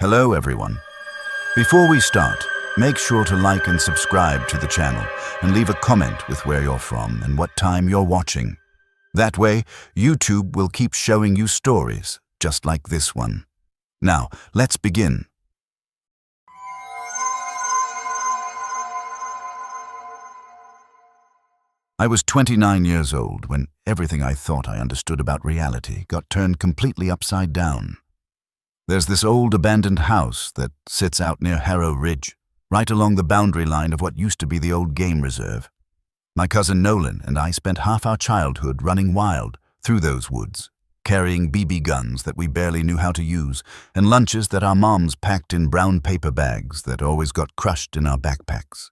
Hello everyone. Before we start, make sure to like and subscribe to the channel and leave a comment with where you're from and what time you're watching. That way, YouTube will keep showing you stories just like this one. Now, let's begin. I was 29 years old when everything I thought I understood about reality got turned completely upside down. There's this old abandoned house that sits out near Harrow Ridge, right along the boundary line of what used to be the old game reserve. My cousin Nolan and I spent half our childhood running wild through those woods, carrying BB guns that we barely knew how to use, and lunches that our moms packed in brown paper bags that always got crushed in our backpacks.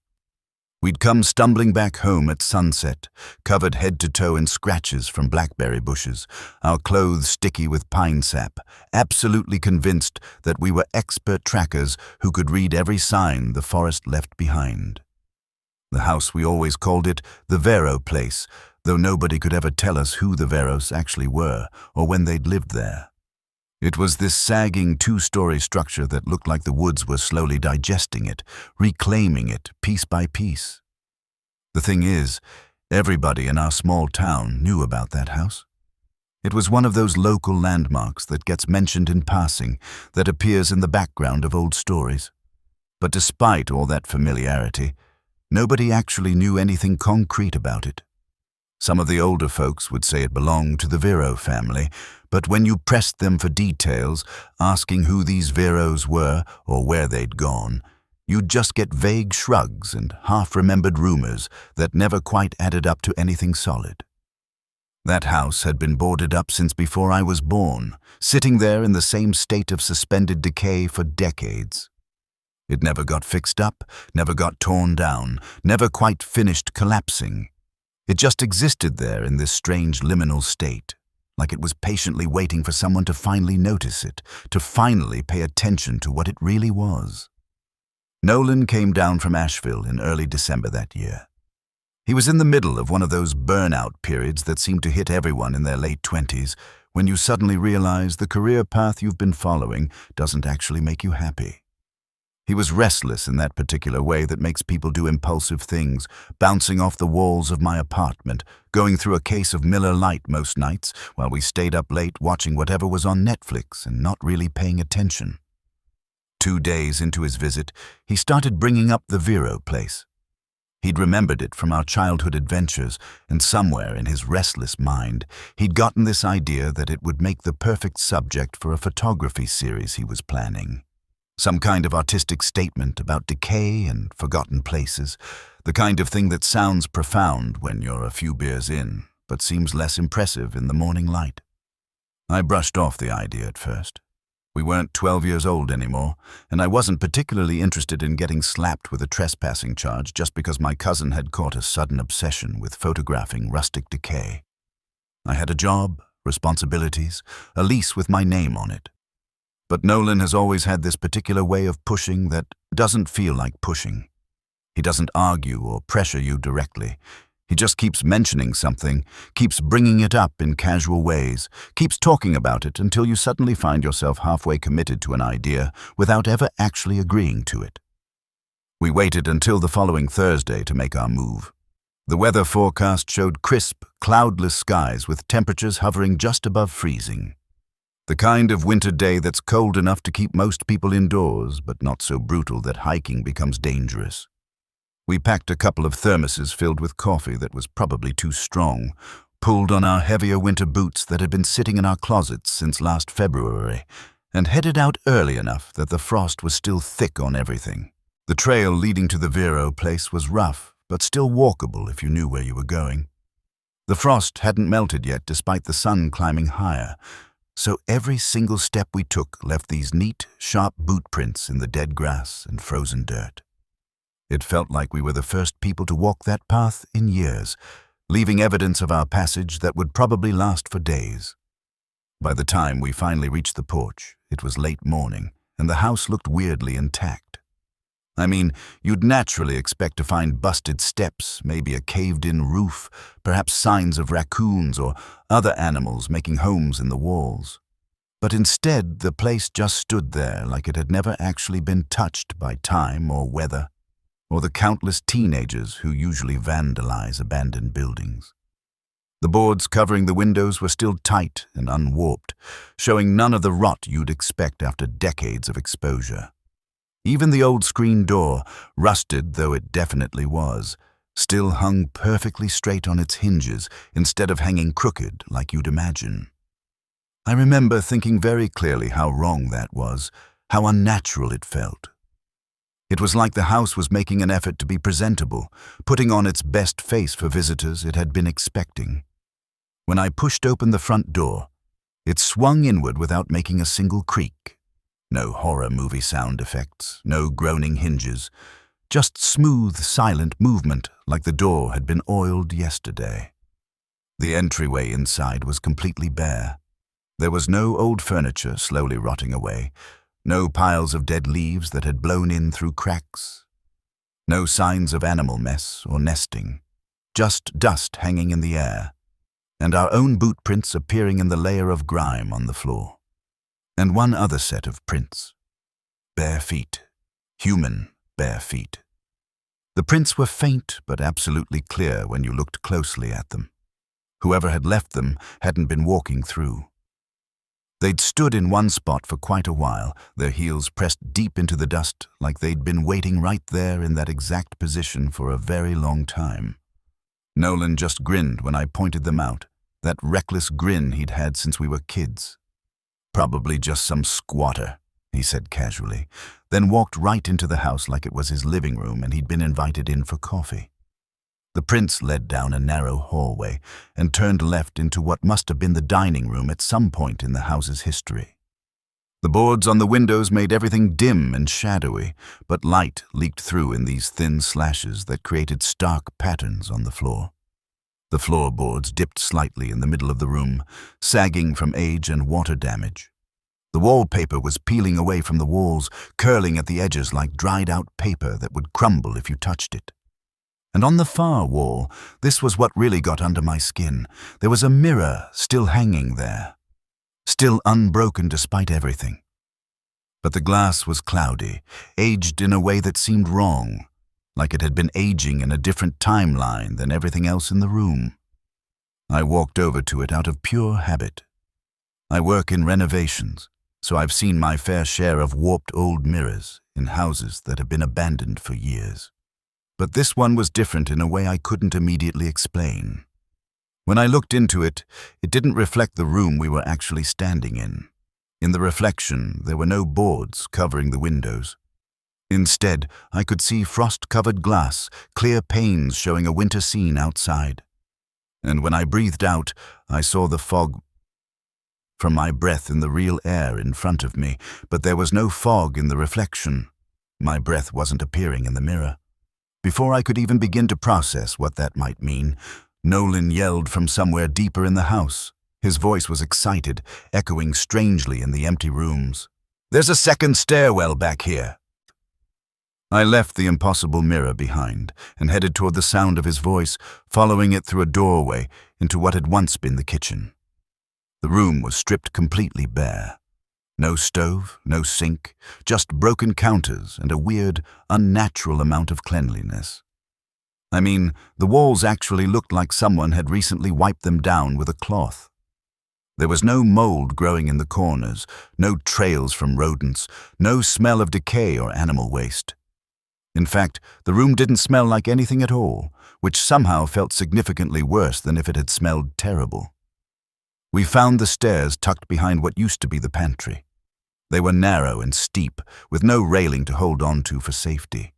We'd come stumbling back home at sunset, covered head to toe in scratches from blackberry bushes, our clothes sticky with pine sap, absolutely convinced that we were expert trackers who could read every sign the forest left behind. The house, we always called it the Vero place, though nobody could ever tell us who the Veros actually were or when they'd lived there. It was this sagging two-story structure that looked like the woods were slowly digesting it, reclaiming it piece by piece. The thing is, everybody in our small town knew about that house. It was one of those local landmarks that gets mentioned in passing, that appears in the background of old stories. But despite all that familiarity, nobody actually knew anything concrete about it. Some of the older folks would say it belonged to the Vero family, but when you pressed them for details, asking who these Veros were or where they'd gone, you'd just get vague shrugs and half-remembered rumors that never quite added up to anything solid. That house had been boarded up since before I was born, sitting there in the same state of suspended decay for decades. It never got fixed up, never got torn down, never quite finished collapsing. It just existed there in this strange liminal state, like it was patiently waiting for someone to finally notice it, to finally pay attention to what it really was. Nolan came down from Asheville in early December that year. He was in the middle of one of those burnout periods that seem to hit everyone in their late 20s, when you suddenly realize the career path you've been following doesn't actually make you happy. He was restless in that particular way that makes people do impulsive things, bouncing off the walls of my apartment, going through a case of Miller Lite most nights while we stayed up late watching whatever was on Netflix and not really paying attention. 2 days into his visit, he started bringing up the Vero place. He'd remembered it from our childhood adventures, and somewhere in his restless mind, he'd gotten this idea that it would make the perfect subject for a photography series he was planning. Some kind of artistic statement about decay and forgotten places, the kind of thing that sounds profound when you're a few beers in, but seems less impressive in the morning light. I brushed off the idea at first. We weren't 12 years old anymore, and I wasn't particularly interested in getting slapped with a trespassing charge just because my cousin had caught a sudden obsession with photographing rustic decay. I had a job, responsibilities, a lease with my name on it. But Nolan has always had this particular way of pushing that doesn't feel like pushing. He doesn't argue or pressure you directly. He just keeps mentioning something, keeps bringing it up in casual ways, keeps talking about it until you suddenly find yourself halfway committed to an idea without ever actually agreeing to it. We waited until the following Thursday to make our move. The weather forecast showed crisp, cloudless skies with temperatures hovering just above freezing. The kind of winter day that's cold enough to keep most people indoors, but not so brutal that hiking becomes dangerous. We packed a couple of thermoses filled with coffee that was probably too strong, pulled on our heavier winter boots that had been sitting in our closets since last February, and headed out early enough that the frost was still thick on everything. The trail leading to the Vero place was rough, but still walkable if you knew where you were going. The frost hadn't melted yet despite the sun climbing higher, so every single step we took left these neat, sharp boot prints in the dead grass and frozen dirt. It felt like we were the first people to walk that path in years, leaving evidence of our passage that would probably last for days. By the time we finally reached the porch, it was late morning, and the house looked weirdly intact. I mean, you'd naturally expect to find busted steps, maybe a caved-in roof, perhaps signs of raccoons or other animals making homes in the walls. But instead, the place just stood there like it had never actually been touched by time or weather, or the countless teenagers who usually vandalize abandoned buildings. The boards covering the windows were still tight and unwarped, showing none of the rot you'd expect after decades of exposure. Even the old screen door, rusted though it definitely was, still hung perfectly straight on its hinges instead of hanging crooked like you'd imagine. I remember thinking very clearly how wrong that was, how unnatural it felt. It was like the house was making an effort to be presentable, putting on its best face for visitors it had been expecting. When I pushed open the front door, it swung inward without making a single creak. No horror movie sound effects, no groaning hinges, just smooth, silent movement like the door had been oiled yesterday. The entryway inside was completely bare. There was no old furniture slowly rotting away, no piles of dead leaves that had blown in through cracks, no signs of animal mess or nesting, just dust hanging in the air, and our own boot prints appearing in the layer of grime on the floor. And one other set of prints. Bare feet. Human bare feet. The prints were faint but absolutely clear when you looked closely at them. Whoever had left them hadn't been walking through. They'd stood in one spot for quite a while, their heels pressed deep into the dust like they'd been waiting right there in that exact position for a very long time. Nolan just grinned when I pointed them out, that reckless grin he'd had since we were kids. "Probably just some squatter," he said casually, then walked right into the house like it was his living room and he'd been invited in for coffee. The prints led down a narrow hallway and turned left into what must have been the dining room at some point in the house's history. The boards on the windows made everything dim and shadowy, but light leaked through in these thin slashes that created stark patterns on the floor. The floorboards dipped slightly in the middle of the room, sagging from age and water damage. The wallpaper was peeling away from the walls, curling at the edges like dried-out paper that would crumble if you touched it. And on the far wall, this was what really got under my skin, there was a mirror still hanging there, still unbroken despite everything. But the glass was cloudy, aged in a way that seemed wrong, like it had been aging in a different timeline than everything else in the room. I walked over to it out of pure habit. I work in renovations, so I've seen my fair share of warped old mirrors in houses that have been abandoned for years. But this one was different in a way I couldn't immediately explain. When I looked into it, it didn't reflect the room we were actually standing in. In the reflection, there were no boards covering the windows. Instead, I could see frost-covered glass, clear panes showing a winter scene outside. And when I breathed out, I saw the fog from my breath in the real air in front of me, but there was no fog in the reflection. My breath wasn't appearing in the mirror. Before I could even begin to process what that might mean, Nolan yelled from somewhere deeper in the house. His voice was excited, echoing strangely in the empty rooms. "There's a second stairwell back here." I left the impossible mirror behind and headed toward the sound of his voice, following it through a doorway into what had once been the kitchen. The room was stripped completely bare. No stove, no sink, just broken counters and a weird, unnatural amount of cleanliness. I mean, the walls actually looked like someone had recently wiped them down with a cloth. There was no mold growing in the corners, no trails from rodents, no smell of decay or animal waste. In fact, the room didn't smell like anything at all, which somehow felt significantly worse than if it had smelled terrible. We found the stairs tucked behind what used to be the pantry. They were narrow and steep, with no railing to hold on to for safety.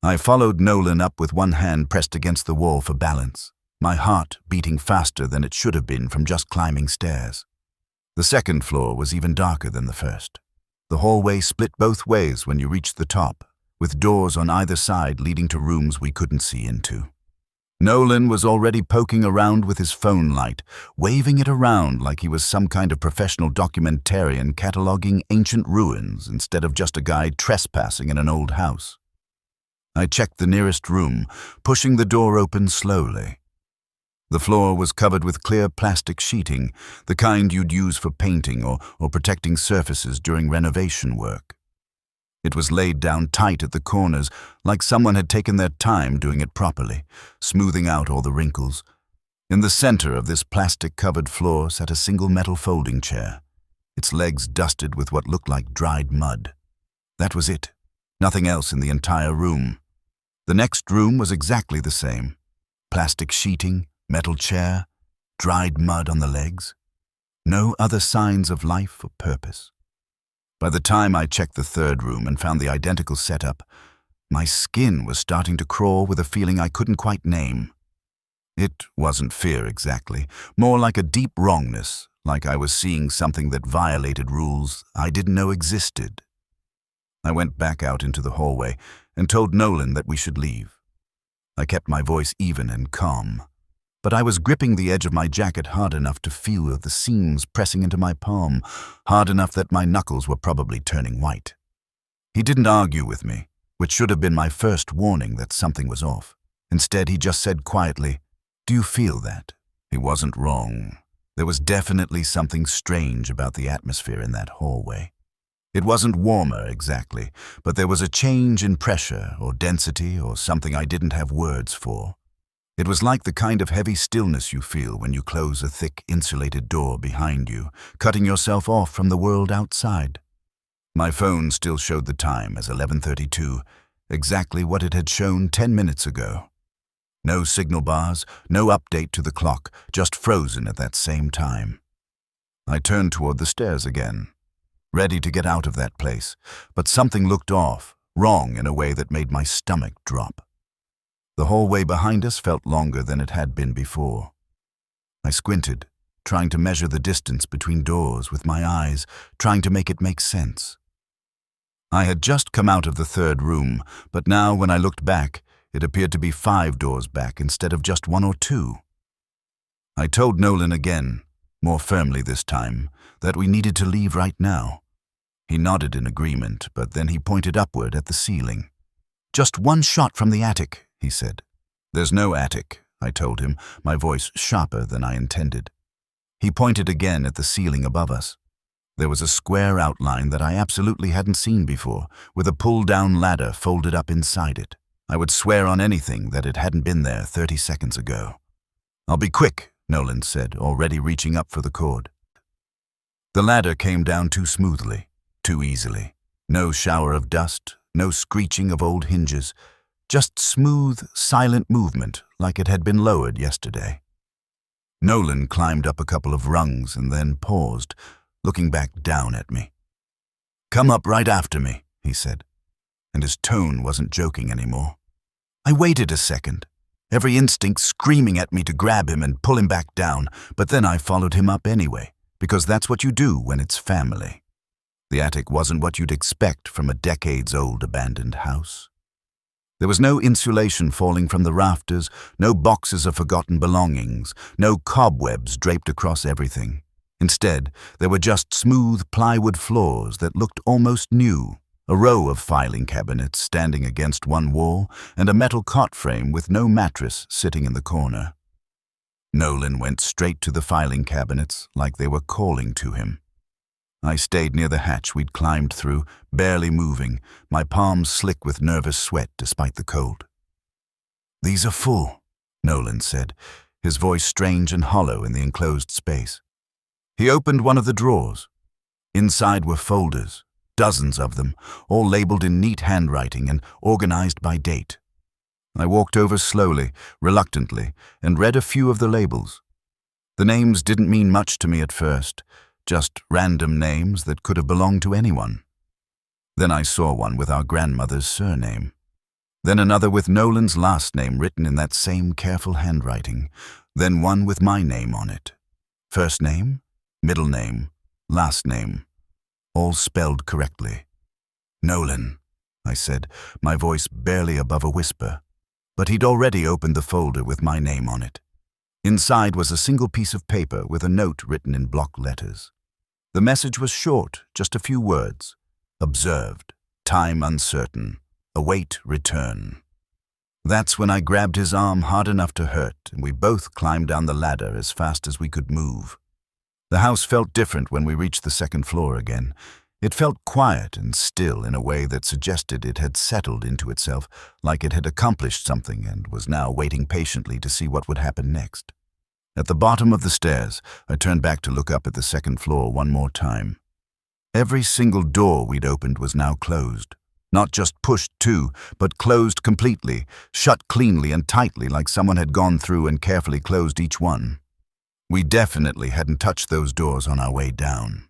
I followed Nolan up with one hand pressed against the wall for balance, my heart beating faster than it should have been from just climbing stairs. The second floor was even darker than the first. The hallway split both ways when you reached the top, with doors on either side leading to rooms we couldn't see into. Nolan was already poking around with his phone light, waving it around like he was some kind of professional documentarian cataloging ancient ruins instead of just a guy trespassing in an old house. I checked the nearest room, pushing the door open slowly. The floor was covered with clear plastic sheeting, the kind you'd use for painting or protecting surfaces during renovation work. It was laid down tight at the corners, like someone had taken their time doing it properly, smoothing out all the wrinkles. In the center of this plastic-covered floor sat a single metal folding chair, its legs dusted with what looked like dried mud. That was it. Nothing else in the entire room. The next room was exactly the same. Plastic sheeting, metal chair, dried mud on the legs. No other signs of life or purpose. By the time I checked the third room and found the identical setup, my skin was starting to crawl with a feeling I couldn't quite name. It wasn't fear exactly, more like a deep wrongness, like I was seeing something that violated rules I didn't know existed. I went back out into the hallway and told Nolan that we should leave. I kept my voice even and calm, but I was gripping the edge of my jacket hard enough to feel the seams pressing into my palm, hard enough that my knuckles were probably turning white. He didn't argue with me, which should have been my first warning that something was off. Instead, he just said quietly, "Do you feel that?" He wasn't wrong. There was definitely something strange about the atmosphere in that hallway. It wasn't warmer exactly, but there was a change in pressure or density or something I didn't have words for. It was like the kind of heavy stillness you feel when you close a thick, insulated door behind you, cutting yourself off from the world outside. My phone still showed the time as 11:32, exactly what it had shown 10 minutes ago. No signal bars, no update to the clock, just frozen at that same time. I turned toward the stairs again, ready to get out of that place, but something looked off, wrong in a way that made my stomach drop. The hallway behind us felt longer than it had been before. I squinted, trying to measure the distance between doors with my eyes, trying to make it make sense. I had just come out of the third room, but now when I looked back, it appeared to be 5 doors back instead of just 1 or 2. I told Nolan again, more firmly this time, that we needed to leave right now. He nodded in agreement, but then he pointed upward at the ceiling. "Just 1 shot from the attic," he said. "There's no attic," I told him, my voice sharper than I intended. He pointed again at the ceiling above us. There was a square outline that I absolutely hadn't seen before, with a pull-down ladder folded up inside it. I would swear on anything that it hadn't been there 30 seconds ago. "I'll be quick," Nolan said, already reaching up for the cord. The ladder came down too smoothly, too easily. No shower of dust, no screeching of old hinges, just smooth, silent movement like it had been lowered yesterday. Nolan climbed up a couple of rungs and then paused, looking back down at me. "Come up right after me," he said, and his tone wasn't joking anymore. I waited a second, every instinct screaming at me to grab him and pull him back down, but then I followed him up anyway, because that's what you do when it's family. The attic wasn't what you'd expect from a decades-old abandoned house. There was no insulation falling from the rafters, no boxes of forgotten belongings, no cobwebs draped across everything. Instead, there were just smooth plywood floors that looked almost new, a row of filing cabinets standing against one wall, and a metal cot frame with no mattress sitting in the corner. Nolan went straight to the filing cabinets like they were calling to him. I stayed near the hatch we'd climbed through, barely moving, my palms slick with nervous sweat despite the cold. "These are full," Nolan said, his voice strange and hollow in the enclosed space. He opened one of the drawers. Inside were folders, dozens of them, all labeled in neat handwriting and organized by date. I walked over slowly, reluctantly, and read a few of the labels. The names didn't mean much to me at first, just random names that could have belonged to anyone. Then I saw one with our grandmother's surname. Then another with Nolan's last name written in that same careful handwriting. Then one with my name on it. First name, middle name, last name, all spelled correctly. "Nolan," I said, my voice barely above a whisper. But he'd already opened the folder with my name on it. Inside was a single piece of paper with a note written in block letters. The message was short, just a few words. "Observed. Time uncertain. Await return." That's when I grabbed his arm hard enough to hurt, and we both climbed down the ladder as fast as we could move. The house felt different when we reached the second floor again. It felt quiet and still in a way that suggested it had settled into itself, like it had accomplished something and was now waiting patiently to see what would happen next. At the bottom of the stairs, I turned back to look up at the second floor one more time. Every single door we'd opened was now closed. Not just pushed to, but closed completely, shut cleanly and tightly like someone had gone through and carefully closed each one. We definitely hadn't touched those doors on our way down.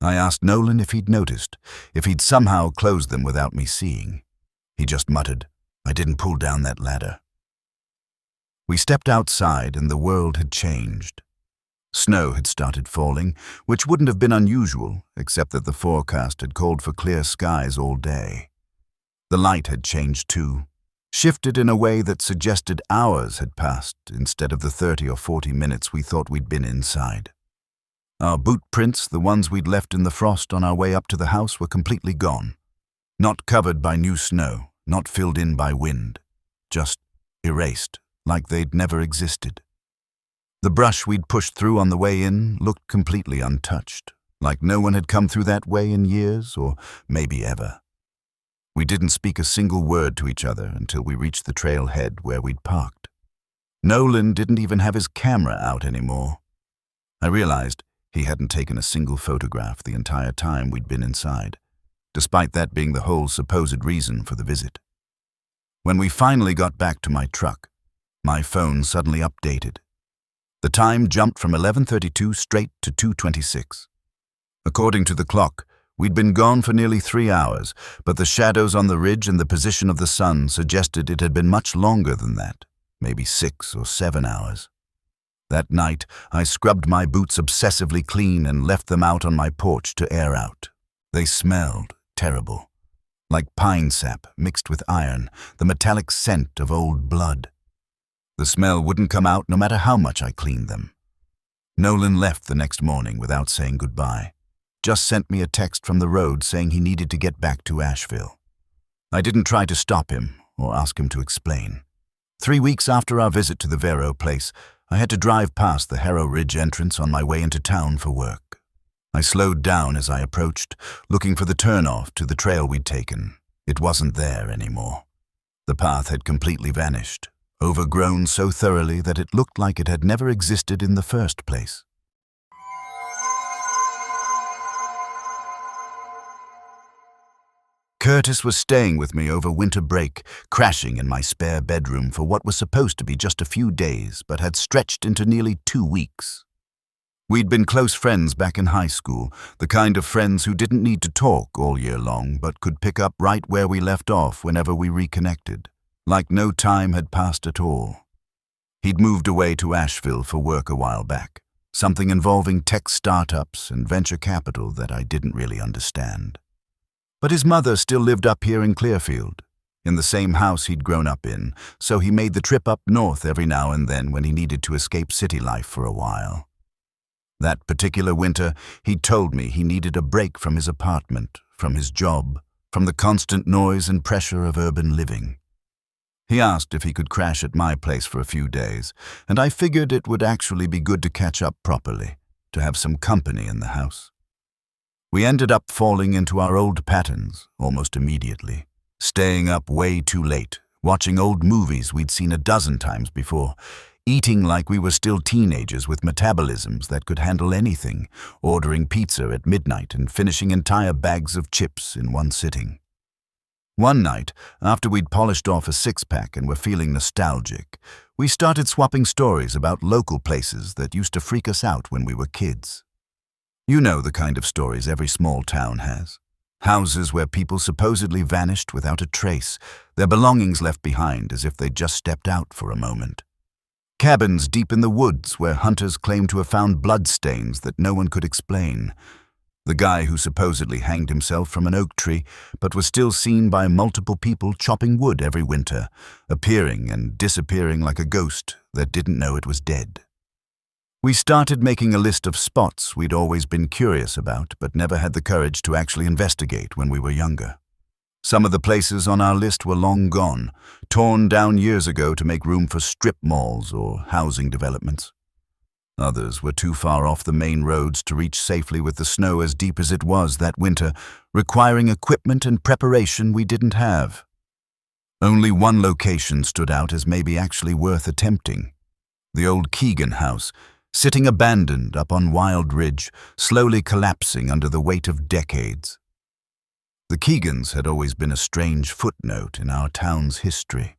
I asked Nolan if he'd noticed, if he'd somehow closed them without me seeing. He just muttered, "I didn't pull down that ladder." We stepped outside and the world had changed. Snow had started falling, which wouldn't have been unusual, except that the forecast had called for clear skies all day. The light had changed too, shifted in a way that suggested hours had passed instead of the 30 or 40 minutes we thought we'd been inside. Our boot prints, the ones we'd left in the frost on our way up to the house, were completely gone. Not covered by new snow, not filled in by wind, just erased, like they'd never existed. The brush we'd pushed through on the way in looked completely untouched, like no one had come through that way in years, or maybe ever. We didn't speak a single word to each other until we reached the trailhead where we'd parked. Nolan didn't even have his camera out anymore. I realized he hadn't taken a single photograph the entire time we'd been inside, despite that being the whole supposed reason for the visit. When we finally got back to my truck, my phone suddenly updated. The time jumped from 11:32 straight to 2:26. According to the clock, we'd been gone for nearly 3 hours, but the shadows on the ridge and the position of the sun suggested it had been much longer than that, maybe 6 or 7 hours. That night, I scrubbed my boots obsessively clean and left them out on my porch to air out. They smelled terrible, like pine sap mixed with iron, the metallic scent of old blood. The smell wouldn't come out no matter how much I cleaned them. Nolan left the next morning without saying goodbye. Just sent me a text from the road saying he needed to get back to Asheville. I didn't try to stop him or ask him to explain. 3 weeks after our visit to the Vero place, I had to drive past the Harrow Ridge entrance on my way into town for work. I slowed down as I approached, looking for the turnoff to the trail we'd taken. It wasn't there anymore. The path had completely vanished, overgrown so thoroughly that it looked like it had never existed in the first place. Curtis was staying with me over winter break, crashing in my spare bedroom for what was supposed to be just a few days, but had stretched into nearly 2 weeks. We'd been close friends back in high school, the kind of friends who didn't need to talk all year long, but could pick up right where we left off whenever we reconnected, like no time had passed at all. He'd moved away to Asheville for work a while back, something involving tech startups and venture capital that I didn't really understand. But his mother still lived up here in Clearfield, in the same house he'd grown up in, so he made the trip up north every now and then when he needed to escape city life for a while. That particular winter, he told me he needed a break from his apartment, from his job, from the constant noise and pressure of urban living. He asked if he could crash at my place for a few days, and I figured it would actually be good to catch up properly, to have some company in the house. We ended up falling into our old patterns almost immediately, staying up way too late, watching old movies we'd seen a dozen times before, eating like we were still teenagers with metabolisms that could handle anything, ordering pizza at midnight and finishing entire bags of chips in one sitting. One night, after we'd polished off a six-pack and were feeling nostalgic, we started swapping stories about local places that used to freak us out when we were kids. You know the kind of stories every small town has. Houses where people supposedly vanished without a trace, their belongings left behind as if they'd just stepped out for a moment. Cabins deep in the woods where hunters claimed to have found bloodstains that no one could explain. The guy who supposedly hanged himself from an oak tree, but was still seen by multiple people chopping wood every winter, appearing and disappearing like a ghost that didn't know it was dead. We started making a list of spots we'd always been curious about, but never had the courage to actually investigate when we were younger. Some of the places on our list were long gone, torn down years ago to make room for strip malls or housing developments. Others were too far off the main roads to reach safely with the snow as deep as it was that winter, requiring equipment and preparation we didn't have. Only one location stood out as maybe actually worth attempting. The old Keegan house, sitting abandoned up on Wild Ridge, slowly collapsing under the weight of decades. The Keegans had always been a strange footnote in our town's history.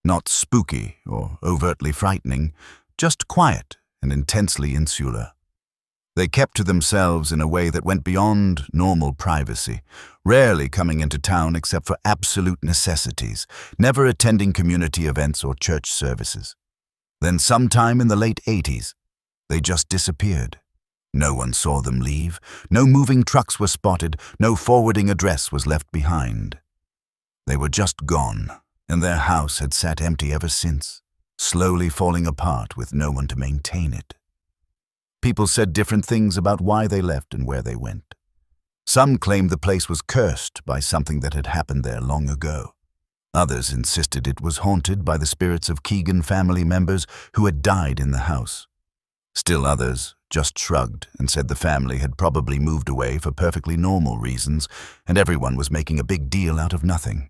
Not spooky or overtly frightening, just quiet and intensely insular. They kept to themselves in a way that went beyond normal privacy, rarely coming into town except for absolute necessities, never attending community events or church services. Then sometime in the late 80s, they just disappeared. No one saw them leave, no moving trucks were spotted, no forwarding address was left behind. They were just gone, and their house had sat empty ever since, slowly falling apart with no one to maintain it. People said different things about why they left and where they went. Some claimed the place was cursed by something that had happened there long ago. Others insisted it was haunted by the spirits of Keegan family members who had died in the house. Still others just shrugged and said the family had probably moved away for perfectly normal reasons and everyone was making a big deal out of nothing.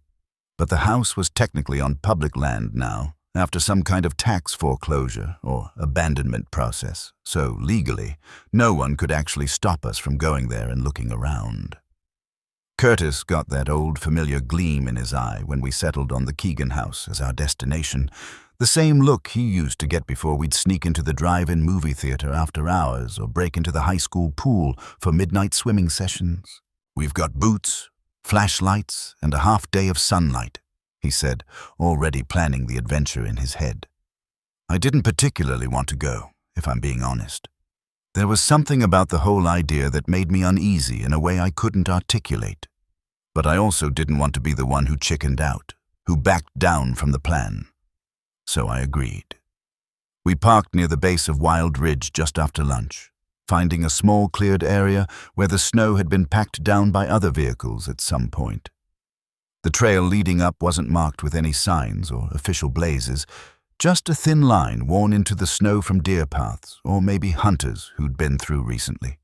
But the house was technically on public land now, after some kind of tax foreclosure or abandonment process, so legally, no one could actually stop us from going there and looking around. Curtis got that old familiar gleam in his eye when we settled on the Keegan house as our destination, the same look he used to get before we'd sneak into the drive-in movie theater after hours or break into the high school pool for midnight swimming sessions. "We've got boots, flashlights, and a half day of sunlight," he said, already planning the adventure in his head. I didn't particularly want to go, if I'm being honest. There was something about the whole idea that made me uneasy in a way I couldn't articulate. But I also didn't want to be the one who chickened out, who backed down from the plan. So I agreed. We parked near the base of Wild Ridge just after lunch, finding a small cleared area where the snow had been packed down by other vehicles at some point. The trail leading up wasn't marked with any signs or official blazes, just a thin line worn into the snow from deer paths or maybe hunters who'd been through recently.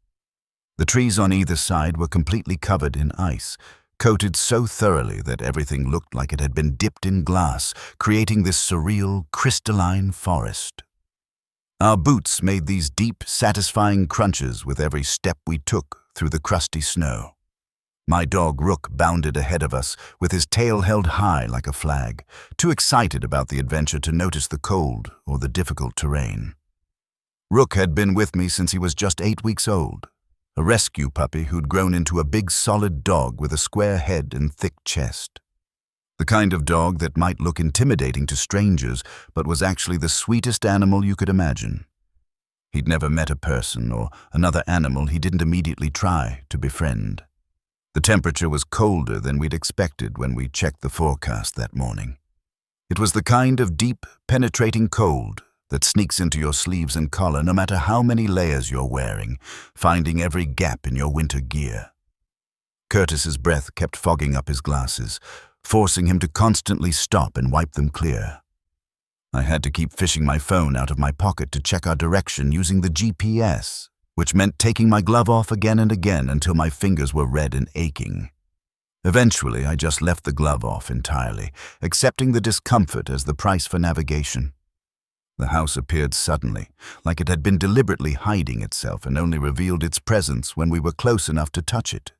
The trees on either side were completely covered in ice, coated so thoroughly that everything looked like it had been dipped in glass, creating this surreal, crystalline forest. Our boots made these deep, satisfying crunches with every step we took through the crusty snow. My dog Rook bounded ahead of us, with his tail held high like a flag, too excited about the adventure to notice the cold or the difficult terrain. Rook had been with me since he was just 8 weeks old, a rescue puppy who'd grown into a big solid dog with a square head and thick chest. The kind of dog that might look intimidating to strangers, but was actually the sweetest animal you could imagine. He'd never met a person or another animal he didn't immediately try to befriend. The temperature was colder than we'd expected when we checked the forecast that morning. It was the kind of deep, penetrating cold that sneaks into your sleeves and collar no matter how many layers you're wearing, finding every gap in your winter gear. Curtis's breath kept fogging up his glasses, forcing him to constantly stop and wipe them clear. I had to keep fishing my phone out of my pocket to check our direction using the GPS, which meant taking my glove off again and again until my fingers were red and aching. Eventually, I just left the glove off entirely, accepting the discomfort as the price for navigation. The house appeared suddenly, like it had been deliberately hiding itself and only revealed its presence when we were close enough to touch it.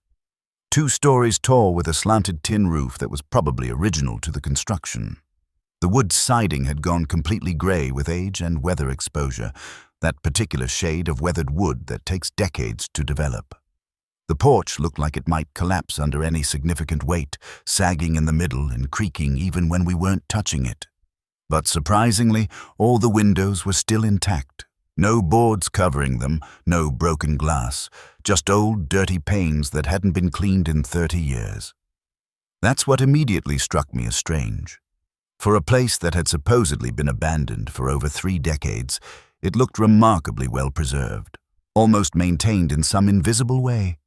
2 stories tall with a slanted tin roof that was probably original to the construction. The wood siding had gone completely gray with age and weather exposure, that particular shade of weathered wood that takes decades to develop. The porch looked like it might collapse under any significant weight, sagging in the middle and creaking even when we weren't touching it. But surprisingly, all the windows were still intact. No boards covering them, no broken glass, just old, dirty panes that hadn't been cleaned in 30 years. That's what immediately struck me as strange. For a place that had supposedly been abandoned for over 3 decades, it looked remarkably well preserved, almost maintained in some invisible way.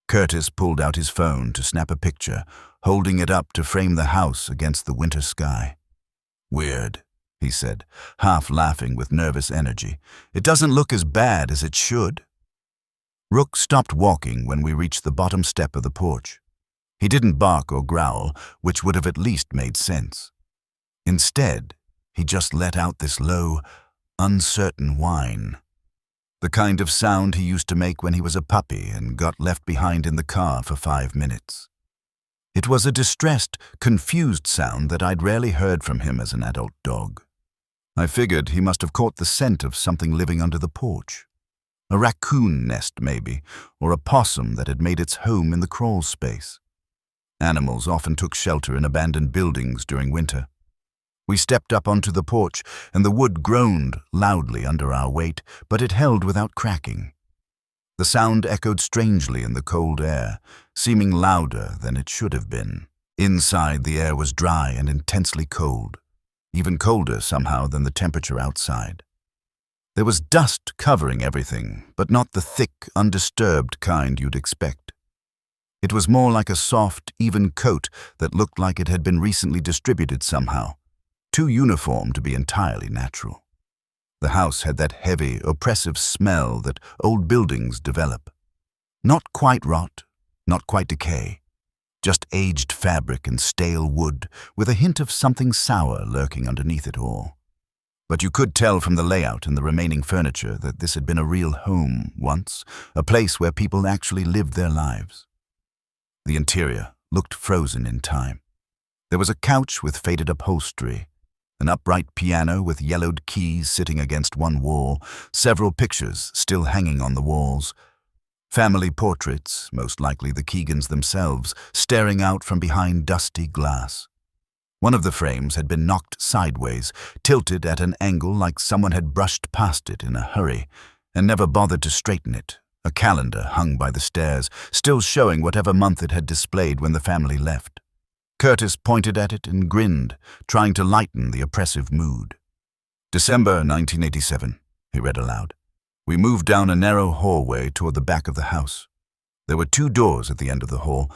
Curtis pulled out his phone to snap a picture, holding it up to frame the house against the winter sky. "Weird," he said, half laughing with nervous energy. "It doesn't look as bad as it should." Rook stopped walking when we reached the bottom step of the porch. He didn't bark or growl, which would have at least made sense. Instead, he just let out this low, uncertain whine. The kind of sound he used to make when he was a puppy and got left behind in the car for 5 minutes. It was a distressed, confused sound that I'd rarely heard from him as an adult dog. I figured he must have caught the scent of something living under the porch. A raccoon nest, maybe, or a possum that had made its home in the crawl space. Animals often took shelter in abandoned buildings during winter. We stepped up onto the porch, and the wood groaned loudly under our weight, but it held without cracking. The sound echoed strangely in the cold air, seeming louder than it should have been. Inside, the air was dry and intensely cold, even colder somehow than the temperature outside. There was dust covering everything, but not the thick, undisturbed kind you'd expect. It was more like a soft, even coat that looked like it had been recently distributed somehow, too uniform to be entirely natural. The house had that heavy, oppressive smell that old buildings develop. Not quite rot, not quite decay, just aged fabric and stale wood with a hint of something sour lurking underneath it all. But you could tell from the layout and the remaining furniture that this had been a real home once, a place where people actually lived their lives. The interior looked frozen in time. There was a couch with faded upholstery, an upright piano with yellowed keys sitting against one wall, several pictures still hanging on the walls, family portraits, most likely the Keegans themselves, staring out from behind dusty glass. One of the frames had been knocked sideways, tilted at an angle like someone had brushed past it in a hurry, and never bothered to straighten it. A calendar hung by the stairs, still showing whatever month it had displayed when the family left. Curtis pointed at it and grinned, trying to lighten the oppressive mood. "December 1987, he read aloud. "We moved down a narrow hallway toward the back of the house. There were 2 doors at the end of the hall,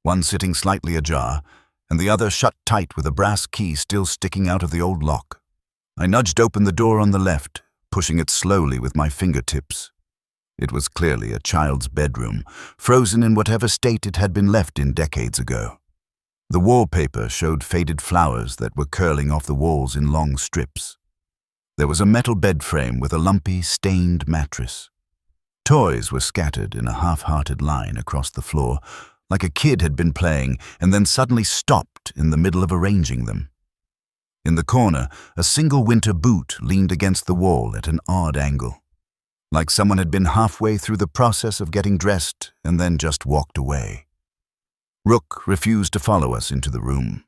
one sitting slightly ajar, and the other shut tight with a brass key still sticking out of the old lock. I nudged open the door on the left, pushing it slowly with my fingertips. It was clearly a child's bedroom, frozen in whatever state it had been left in decades ago. The wallpaper showed faded flowers that were curling off the walls in long strips. There was a metal bed frame with a lumpy, stained mattress. Toys were scattered in a half-hearted line across the floor, like a kid had been playing and then suddenly stopped in the middle of arranging them. In the corner, a single winter boot leaned against the wall at an odd angle, like someone had been halfway through the process of getting dressed and then just walked away. Rook refused to follow us into the room.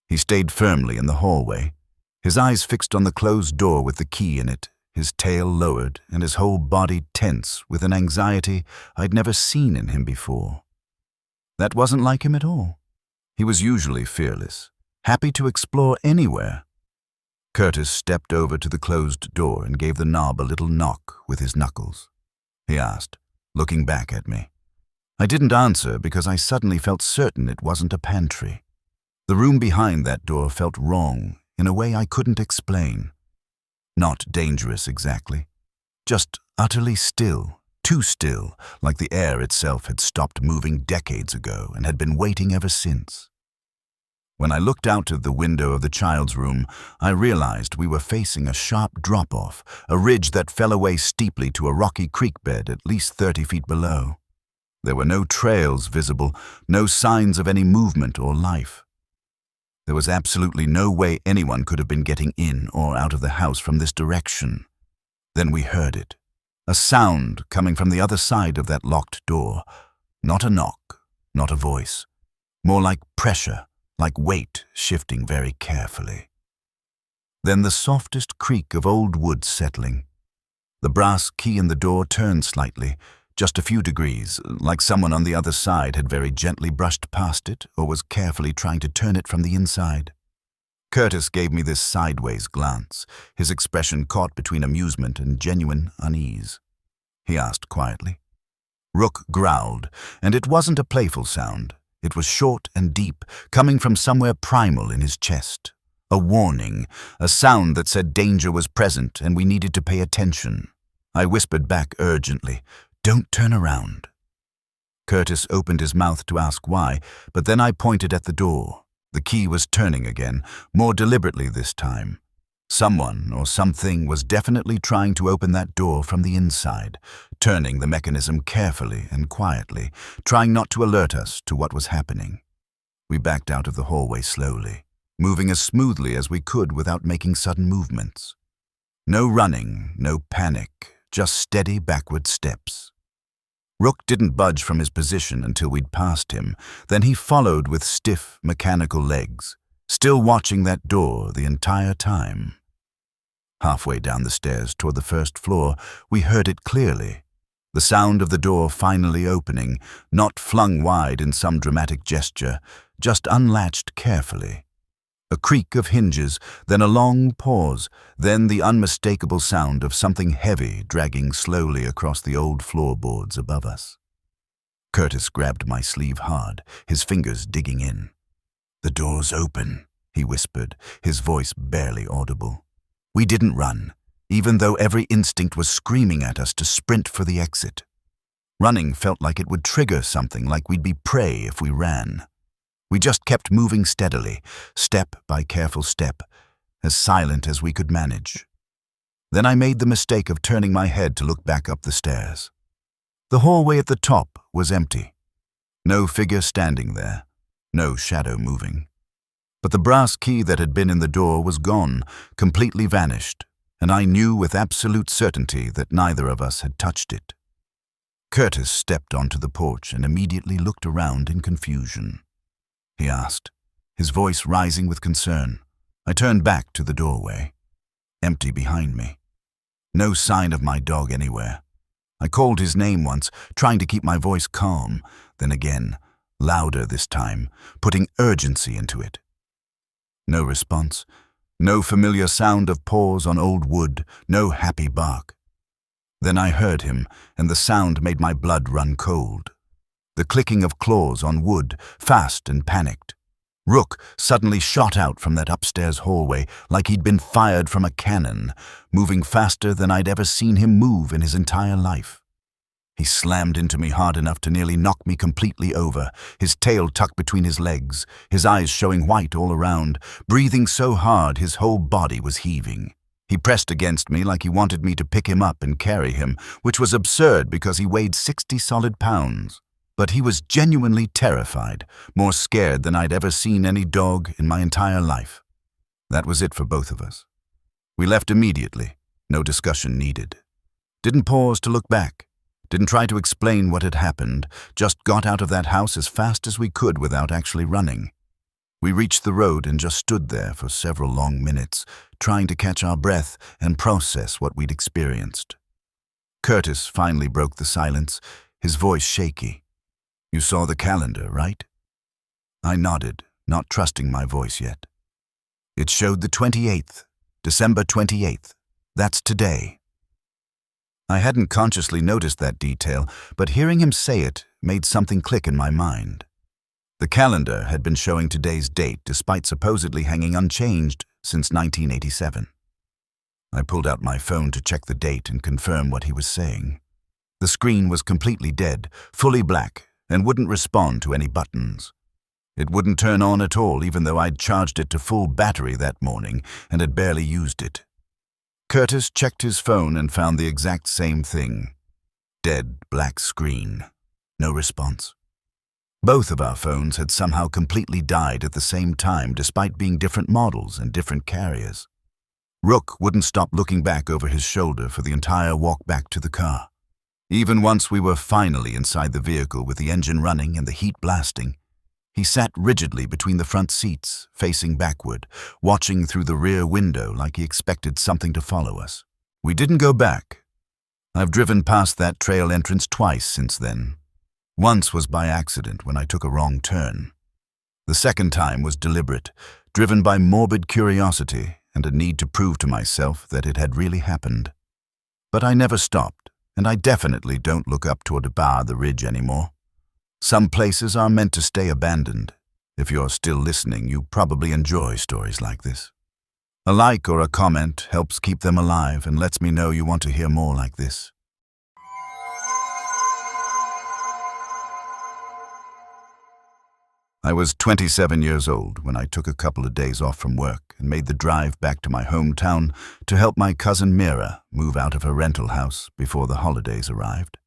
He stayed firmly in the hallway, his eyes fixed on the closed door with the key in it, his tail lowered and his whole body tense with an anxiety I'd never seen in him before. That wasn't like him at all. He was usually fearless, happy to explore anywhere. Curtis stepped over to the closed door and gave the knob a little knock with his knuckles. He asked, looking back at me. I didn't answer because I suddenly felt certain it wasn't a pantry. The room behind that door felt wrong in a way I couldn't explain. Not dangerous exactly, just utterly still. Too still, like the air itself had stopped moving decades ago and had been waiting ever since. When I looked out of the window of the child's room, I realized we were facing a sharp drop-off, a ridge that fell away steeply to a rocky creek bed at least 30 feet below. There were no trails visible, no signs of any movement or life. There was absolutely no way anyone could have been getting in or out of the house from this direction. Then we heard it. A sound coming from the other side of that locked door. Not a knock, not a voice. More like pressure, like weight shifting very carefully. Then the softest creak of old wood settling. The brass key in the door turned slightly, just a few degrees, like someone on the other side had very gently brushed past it or was carefully trying to turn it from the inside. Curtis gave me this sideways glance, his expression caught between amusement and genuine unease. He asked quietly, Rook growled, and it wasn't a playful sound. It was short and deep, coming from somewhere primal in his chest. A warning, a sound that said danger was present and we needed to pay attention. I whispered back urgently, "Don't turn around." Curtis opened his mouth to ask why, but then I pointed at the door. The key was turning again, more deliberately this time. Someone or something was definitely trying to open that door from the inside, turning the mechanism carefully and quietly, trying not to alert us to what was happening. We backed out of the hallway slowly, moving as smoothly as we could without making sudden movements. No running, no panic, just steady backward steps. Rook didn't budge from his position until we'd passed him. Then he followed with stiff, mechanical legs, still watching that door the entire time. Halfway down the stairs toward the first floor, we heard it clearly. The sound of the door finally opening, not flung wide in some dramatic gesture, just unlatched carefully. A creak of hinges, then a long pause, then the unmistakable sound of something heavy dragging slowly across the old floorboards above us. Curtis grabbed my sleeve hard, his fingers digging in. "The door's open," he whispered, his voice barely audible. We didn't run, even though every instinct was screaming at us to sprint for the exit. Running felt like it would trigger something, like we'd be prey if we ran. We just kept moving steadily, step by careful step, as silent as we could manage. Then I made the mistake of turning my head to look back up the stairs. The hallway at the top was empty. No figure standing there, no shadow moving. But the brass key that had been in the door was gone, completely vanished, and I knew with absolute certainty that neither of us had touched it. Curtis stepped onto the porch and immediately looked around in confusion. He asked, his voice rising with concern. I turned back to the doorway. Empty behind me. No sign of my dog anywhere. I called his name once, trying to keep my voice calm, then again, louder this time, putting urgency into it. No response, no familiar sound of paws on old wood, no happy bark. Then I heard him, and the sound made my blood run cold. The clicking of claws on wood, fast and panicked. Rook suddenly shot out from that upstairs hallway like he'd been fired from a cannon, moving faster than I'd ever seen him move in his entire life. He slammed into me hard enough to nearly knock me completely over, his tail tucked between his legs, his eyes showing white all around, breathing so hard his whole body was heaving. He pressed against me like he wanted me to pick him up and carry him, which was absurd because he weighed 60 solid pounds. But he was genuinely terrified, more scared than I'd ever seen any dog in my entire life. That was it for both of us. We left immediately, no discussion needed. Didn't pause to look back, didn't try to explain what had happened, just got out of that house as fast as we could without actually running. We reached the road and just stood there for several long minutes, trying to catch our breath and process what we'd experienced. Curtis finally broke the silence, his voice shaky. "You saw the calendar, right?" I nodded, not trusting my voice yet. "It showed the 28th, December 28th. That's today." I hadn't consciously noticed that detail, but hearing him say it made something click in my mind. The calendar had been showing today's date despite supposedly hanging unchanged since 1987. I pulled out my phone to check the date and confirm what he was saying. The screen was completely dead, fully black, and wouldn't respond to any buttons. It wouldn't turn on at all, even though I'd charged it to full battery that morning and had barely used it. Curtis checked his phone and found the exact same thing. Dead black screen. No response. Both of our phones had somehow completely died at the same time despite being different models and different carriers. Rook wouldn't stop looking back over his shoulder for the entire walk back to the car. Even once we were finally inside the vehicle with the engine running and the heat blasting, he sat rigidly between the front seats, facing backward, watching through the rear window like he expected something to follow us. We didn't go back. I've driven past that trail entrance twice since then. Once was by accident when I took a wrong turn. The second time was deliberate, driven by morbid curiosity and a need to prove to myself that it had really happened. But I never stopped, and I definitely don't look up toward the ridge anymore. Some places are meant to stay abandoned. If you're still listening, you probably enjoy stories like this. A like or a comment helps keep them alive and lets me know you want to hear more like this. I was 27 years old when I took a couple of days off from work and made the drive back to my hometown to help my cousin Mira move out of her rental house before the holidays arrived.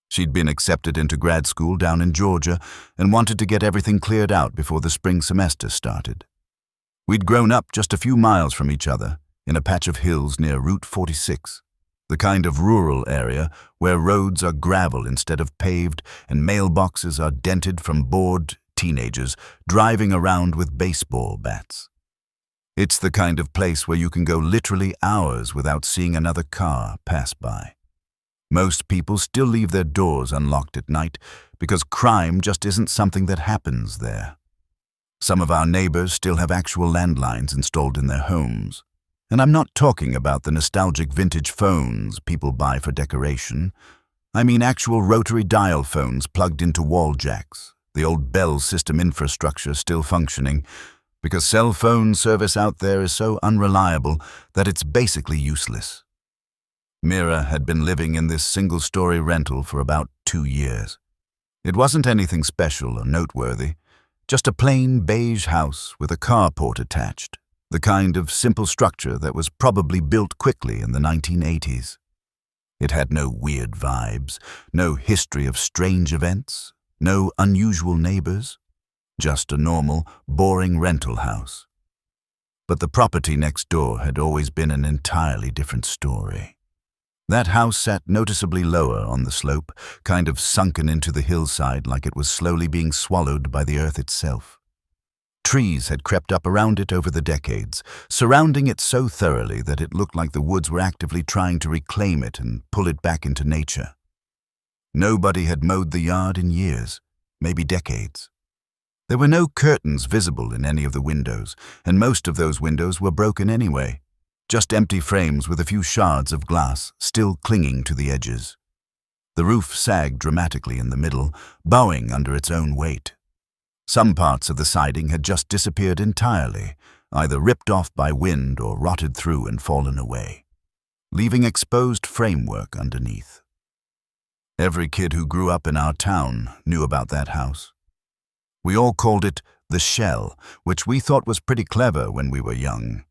She'd been accepted into grad school down in Georgia and wanted to get everything cleared out before the spring semester started. We'd grown up just a few miles from each other in a patch of hills near Route 46, the kind of rural area where roads are gravel instead of paved and mailboxes are dented from bored teenagers driving around with baseball bats. It's the kind of place where you can go literally hours without seeing another car pass by. Most people still leave their doors unlocked at night because crime just isn't something that happens there. Some of our neighbors still have actual landlines installed in their homes. And I'm not talking about the nostalgic vintage phones people buy for decoration. I mean actual rotary dial phones plugged into wall jacks, the old Bell system infrastructure still functioning, because cell phone service out there is so unreliable that it's basically useless. Mira had been living in this single-story rental for about 2 years. It wasn't anything special or noteworthy, just a plain beige house with a carport attached, the kind of simple structure that was probably built quickly in the 1980s. It had no weird vibes, no history of strange events, no unusual neighbors, just a normal, boring rental house. But the property next door had always been an entirely different story. That house sat noticeably lower on the slope, kind of sunken into the hillside like it was slowly being swallowed by the earth itself. Trees had crept up around it over the decades, surrounding it so thoroughly that it looked like the woods were actively trying to reclaim it and pull it back into nature. Nobody had mowed the yard in years, maybe decades. There were no curtains visible in any of the windows, and most of those windows were broken anyway, just empty frames with a few shards of glass still clinging to the edges. The roof sagged dramatically in the middle, bowing under its own weight. Some parts of the siding had just disappeared entirely, either ripped off by wind or rotted through and fallen away, leaving exposed framework underneath. Every kid who grew up in our town knew about that house. We all called it the Shell, which we thought was pretty clever when we were young.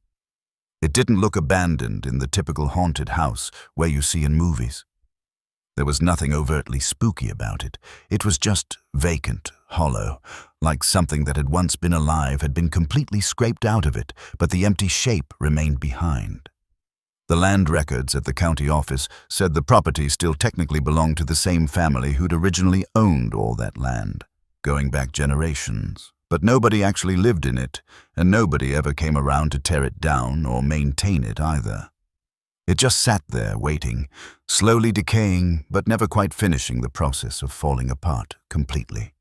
It didn't look abandoned in the typical haunted house where you see in movies. There was nothing overtly spooky about it. It was just vacant, hollow, like something that had once been alive had been completely scraped out of it, but the empty shape remained behind. The land records at the county office said the property still technically belonged to the same family who'd originally owned all that land, going back generations. But nobody actually lived in it, and nobody ever came around to tear it down or maintain it either. It just sat there waiting, slowly decaying, but never quite finishing the process of falling apart completely.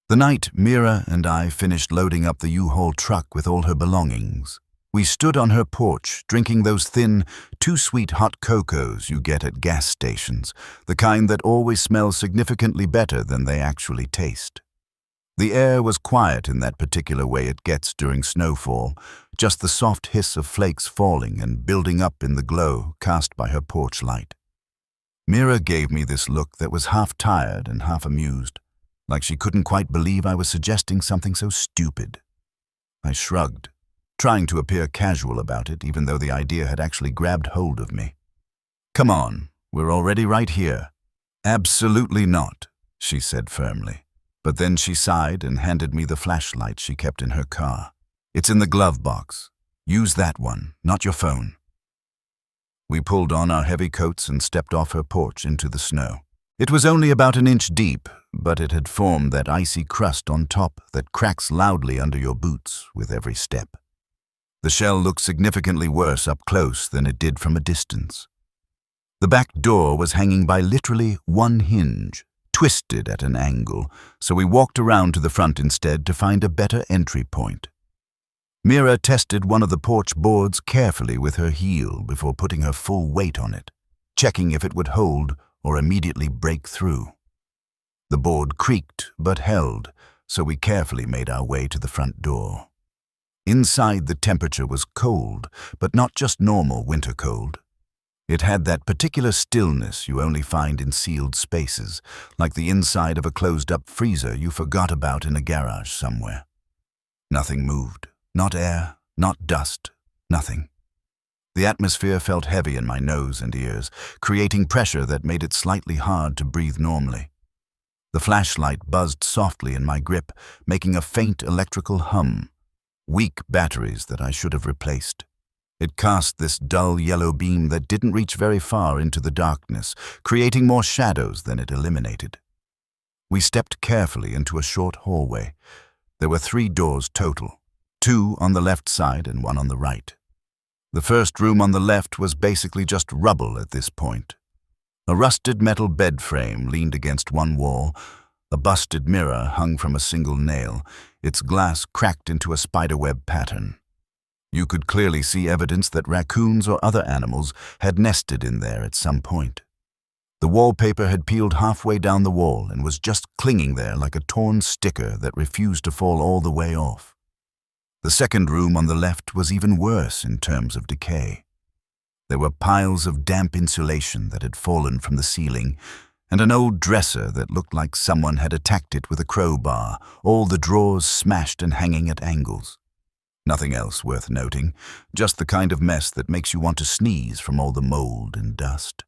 The night Mira and I finished loading up the U-Haul truck with all her belongings, we stood on her porch drinking those thin, too-sweet hot cocos you get at gas stations, the kind that always smell significantly better than they actually taste. The air was quiet in that particular way it gets during snowfall, just the soft hiss of flakes falling and building up in the glow cast by her porch light. Mira gave me this look that was half tired and half amused, like she couldn't quite believe I was suggesting something so stupid. I shrugged, trying to appear casual about it, even though the idea had actually grabbed hold of me. "Come on, we're already right here." "Absolutely not," she said firmly. But then she sighed and handed me the flashlight she kept in her car. "It's in the glove box. Use that one, not your phone." We pulled on our heavy coats and stepped off her porch into the snow. It was only about an inch deep, but it had formed that icy crust on top that cracks loudly under your boots with every step. The Shell looked significantly worse up close than it did from a distance. The back door was hanging by literally one hinge, twisted at an angle, so we walked around to the front instead to find a better entry point. Mira tested one of the porch boards carefully with her heel before putting her full weight on it. checking if it would hold or immediately break through. The board creaked but held, so we carefully made our way to the front door. Inside, the temperature was cold, but not just normal winter cold. It had that particular stillness you only find in sealed spaces, like the inside of a closed-up freezer you forgot about in a garage somewhere. Nothing moved. Not air, not dust, nothing. The atmosphere felt heavy in my nose and ears, creating pressure that made it slightly hard to breathe normally. The flashlight buzzed softly in my grip, making a faint electrical hum. Weak batteries that I should have replaced. It cast this dull yellow beam that didn't reach very far into the darkness, creating more shadows than it eliminated. We stepped carefully into a short hallway. There were 3 doors total, 2 on the left side and 1 on the right. The first room on the left was basically just rubble at this point. A rusted metal bed frame leaned against one wall, a busted mirror hung from a single nail, its glass cracked into a spiderweb pattern. You could clearly see evidence that raccoons or other animals had nested in there at some point. The wallpaper had peeled halfway down the wall and was just clinging there like a torn sticker that refused to fall all the way off. The second room on the left was even worse in terms of decay. There were piles of damp insulation that had fallen from the ceiling, and an old dresser that looked like someone had attacked it with a crowbar, all the drawers smashed and hanging at angles. Nothing else worth noting, just the kind of mess that makes you want to sneeze from all the mold and dust.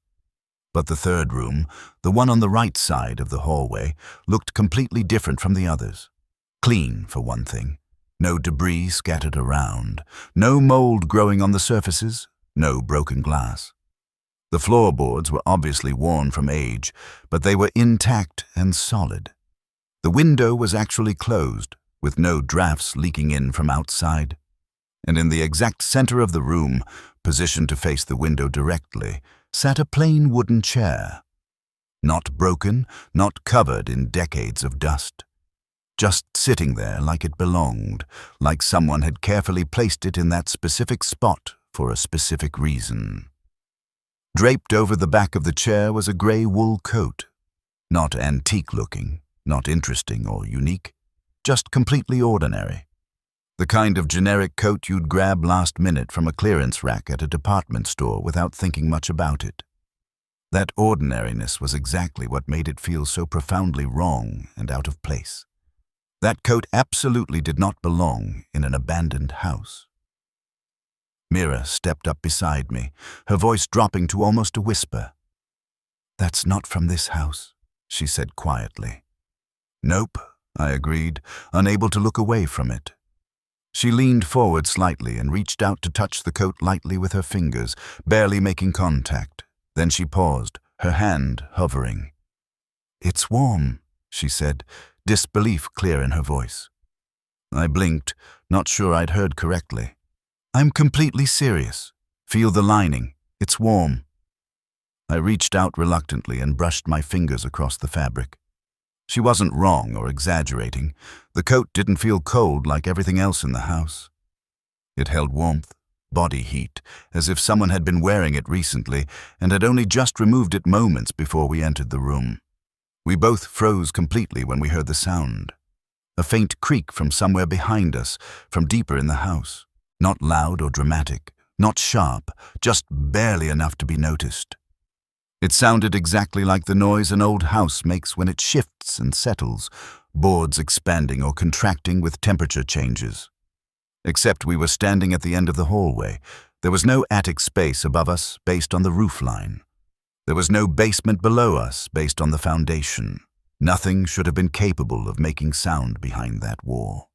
But the third room, the one on the right side of the hallway, looked completely different from the others. Clean, for one thing. No debris scattered around, no mold growing on the surfaces, no broken glass. The floorboards were obviously worn from age, but they were intact and solid. The window was actually closed, with no drafts leaking in from outside. And in the exact center of the room, positioned to face the window directly, sat a plain wooden chair. Not broken, not covered in decades of dust. Just sitting there like it belonged, like someone had carefully placed it in that specific spot for a specific reason. Draped over the back of the chair was a gray wool coat. Not antique-looking, not interesting or unique, just completely ordinary. The kind of generic coat you'd grab last minute from a clearance rack at a department store without thinking much about it. That ordinariness was exactly what made it feel so profoundly wrong and out of place. That coat absolutely did not belong in an abandoned house. Mira stepped up beside me, her voice dropping to almost a whisper. "That's not from this house," she said quietly. "Nope," I agreed, unable to look away from it. She leaned forward slightly and reached out to touch the coat lightly with her fingers, barely making contact. Then she paused, her hand hovering. "It's warm," she said, disbelief clear in her voice. I blinked, not sure I'd heard correctly. "I'm completely serious. Feel the lining. It's warm." I reached out reluctantly and brushed my fingers across the fabric. She wasn't wrong or exaggerating. The coat didn't feel cold like everything else in the house. It held warmth, body heat, as if someone had been wearing it recently and had only just removed it moments before we entered the room. We both froze completely when we heard the sound. A faint creak from somewhere behind us, from deeper in the house. Not loud or dramatic, not sharp, just barely enough to be noticed. It sounded exactly like the noise an old house makes when it shifts and settles, boards expanding or contracting with temperature changes. Except we were standing at the end of the hallway. There was no attic space above us based on the roof line. There was no basement below us based on the foundation. Nothing should have been capable of making sound behind that wall.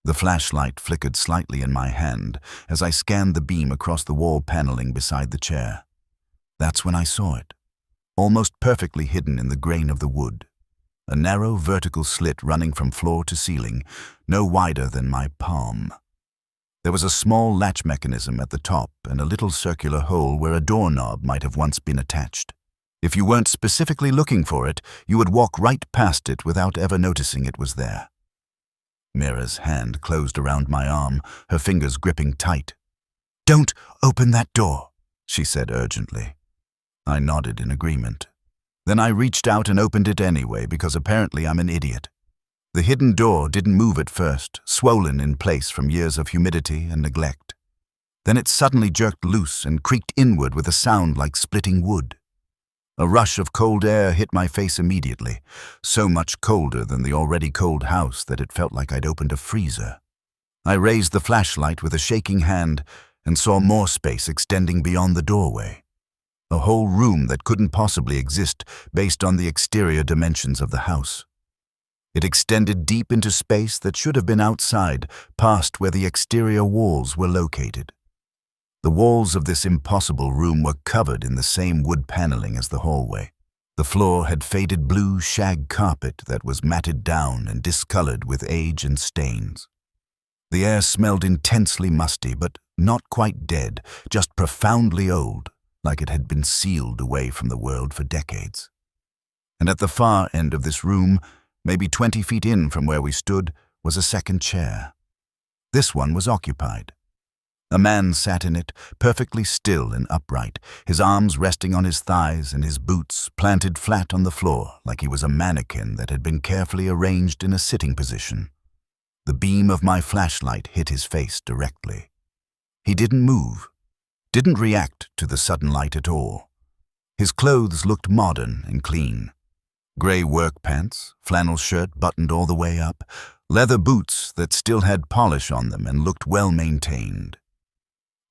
The flashlight flickered slightly in my hand as I scanned the beam across the wall paneling beside the chair. That's when I saw it, almost perfectly hidden in the grain of the wood. A narrow vertical slit running from floor to ceiling, no wider than my palm. There was a small latch mechanism at the top and a little circular hole where a doorknob might have once been attached. If you weren't specifically looking for it, you would walk right past it without ever noticing it was there. Mira's hand closed around my arm, her fingers gripping tight. "Don't open that door," she said urgently. I nodded in agreement. Then I reached out and opened it anyway, because apparently I'm an idiot. The hidden door didn't move at first, swollen in place from years of humidity and neglect. Then it suddenly jerked loose and creaked inward with a sound like splitting wood. A rush of cold air hit my face immediately, so much colder than the already cold house that it felt like I'd opened a freezer. I raised the flashlight with a shaking hand and saw more space extending beyond the doorway. A whole room that couldn't possibly exist based on the exterior dimensions of the house. It extended deep into space that should have been outside, past where the exterior walls were located. The walls of this impossible room were covered in the same wood paneling as the hallway. The floor had faded blue shag carpet that was matted down and discolored with age and stains. The air smelled intensely musty, but not quite dead, just profoundly old, like it had been sealed away from the world for decades. And at the far end of this room, maybe 20 feet in from where we stood, was a second chair. This one was occupied. A man sat in it, perfectly still and upright, his arms resting on his thighs and his boots planted flat on the floor like he was a mannequin that had been carefully arranged in a sitting position. The beam of my flashlight hit his face directly. He didn't move, didn't react to the sudden light at all. His clothes looked modern and clean. Gray work pants, flannel shirt buttoned all the way up, leather boots that still had polish on them and looked well maintained.